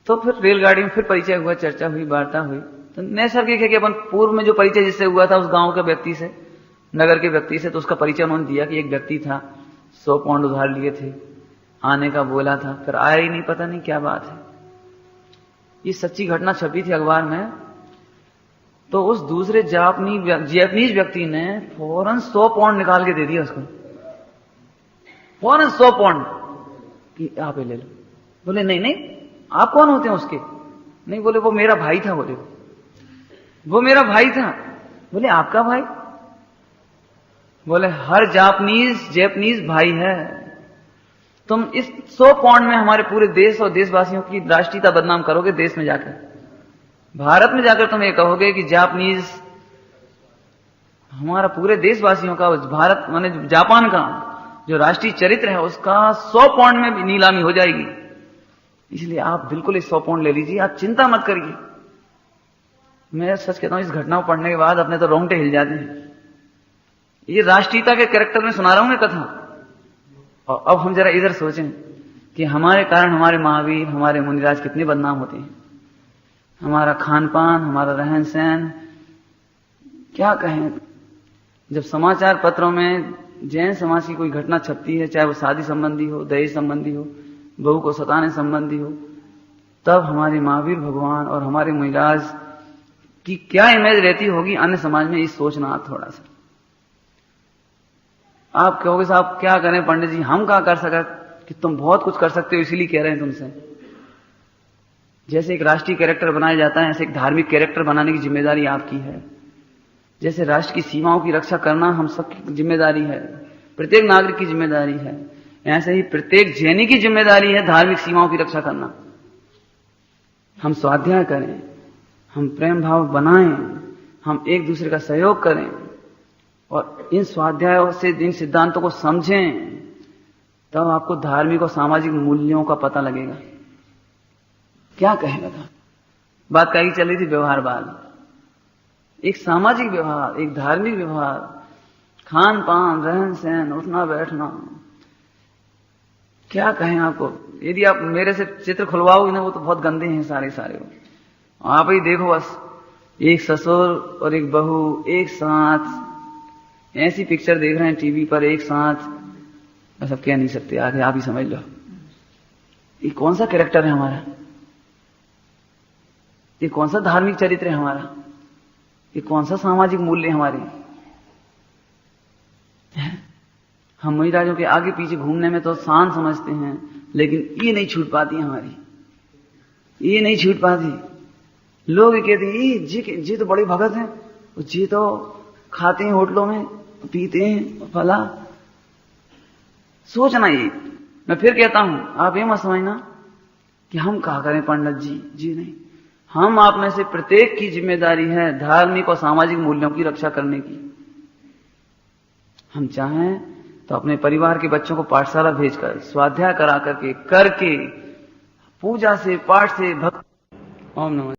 तो फिर रेलगाड़ी में फिर परिचय हुआ, चर्चा हुई, वार्ता हुई। तो नैसर्गिक है कि अपन पूर्व में जो परिचय जिससे हुआ था उस गांव के व्यक्ति से, नगर के व्यक्ति से, तो उसका परिचय उन्होंने दिया कि एक व्यक्ति था, 100 पाउंड उधार लिए थे, आने का बोला था, फिर आया ही नहीं, पता नहीं क्या बात है। ये सच्ची घटना छपी थी अखबार में। तो उस दूसरे जापानीज व्यक्ति ने फौरन 100 पाउंड निकाल के दे दिया उसको, फौरन 100 पाउंड कि आप ले लो। बोले नहीं नहीं, आप कौन होते हैं उसके? नहीं, बोले वो मेरा भाई था। बोले वो मेरा भाई था। बोले आपका भाई? बोले हर जापानीज भाई है। तुम इस 100 पाउंड में हमारे पूरे देश और देशवासियों की राष्ट्रीयता बदनाम करोगे। देश में जाकर, भारत में जाकर तुम ये कहोगे कि जापानीज, हमारा पूरे देशवासियों का, भारत माने जापान का जो राष्ट्रीय चरित्र है उसका 100 पाउंड में भी नीलामी हो जाएगी। इसलिए आप बिल्कुल इस 100 पाउंड ले लीजिए, आप चिंता मत करिए। मैं सच कहता हूं, इस घटना को पढ़ने के बाद अपने तो रोंगटे हिल जाते हैं। ये राष्ट्रीयता के कैरेक्टर में सुना रहा हूं मैं कथा। और अब हम जरा इधर सोचें कि हमारे कारण हमारे महावीर, हमारे मुनिराज कितने बदनाम होते हैं। हमारा खान पान, हमारा रहन सहन, क्या कहें। जब समाचार पत्रों में जैन समाज की कोई घटना छपती है, चाहे वो शादी संबंधी हो, दहेज संबंधी हो, बहू को सताने संबंधी हो, तब हमारे महावीर भगवान और हमारे मुनिराज की क्या इमेज रहती होगी अन्य समाज में, ये सोचना आप थोड़ा सा। आप कहोगे साहब क्या करें पंडित जी, हम क्या कर सकते कि तुम बहुत कुछ कर सकते हो, इसीलिए कह रहे हैं तुमसे। जैसे एक राष्ट्रीय कैरेक्टर बनाया जाता है, ऐसे एक धार्मिक कैरेक्टर बनाने की जिम्मेदारी आपकी है। जैसे राष्ट्र की सीमाओं की रक्षा करना हम सबकी जिम्मेदारी है, प्रत्येक नागरिक की जिम्मेदारी है, ऐसे ही प्रत्येक जैनी की जिम्मेदारी है धार्मिक सीमाओं की रक्षा करना। हम स्वाध्याय करें, हम प्रेम भाव बनाएं, हम एक दूसरे का सहयोग करें और इन स्वाध्यायों से इन सिद्धांतों को समझें, तब आपको धार्मिक और सामाजिक मूल्यों का पता लगेगा। क्या कहेगा था, बात कही चल रही थी व्यवहार बाल। एक सामाजिक व्यवहार, एक धार्मिक व्यवहार, खान पान, रहन सहन, उठना बैठना, क्या कहें आपको। यदि आप मेरे से चित्र खुलवाओगे ना, वो तो बहुत गंदे हैं सारे सारे। आप ही देखो बस, एक ससुर और एक बहू एक साथ, ऐसी पिक्चर देख रहे हैं टीवी पर एक साथ, बस अब कह नहीं सकते, आगे आप ही समझ लो। ये कौन सा कैरेक्टर है हमारा, ये कौन सा धार्मिक चरित्र है हमारा, ये कौन सा सामाजिक मूल्य हमारे। हम मुनिराजों के आगे पीछे घूमने में तो शान समझते हैं, लेकिन ये नहीं छूट पाती हमारी, ये नहीं छूट पाती। लोग कहते हैं जी तो बड़े भगत हैं, जी तो खाते हैं होटलों में, पीते हैं फला। सोचना ये, मैं फिर कहता हूं, आप ये मत समझना कि हम कहा करें पंडित जी नहीं। हम आप में से प्रत्येक की जिम्मेदारी है धार्मिक और सामाजिक मूल्यों की रक्षा करने की। हम चाहें तो अपने परिवार के बच्चों को पाठशाला भेजकर, स्वाध्याय करा करके, पूजा से, पाठ से, भक्ति। ओम नमः।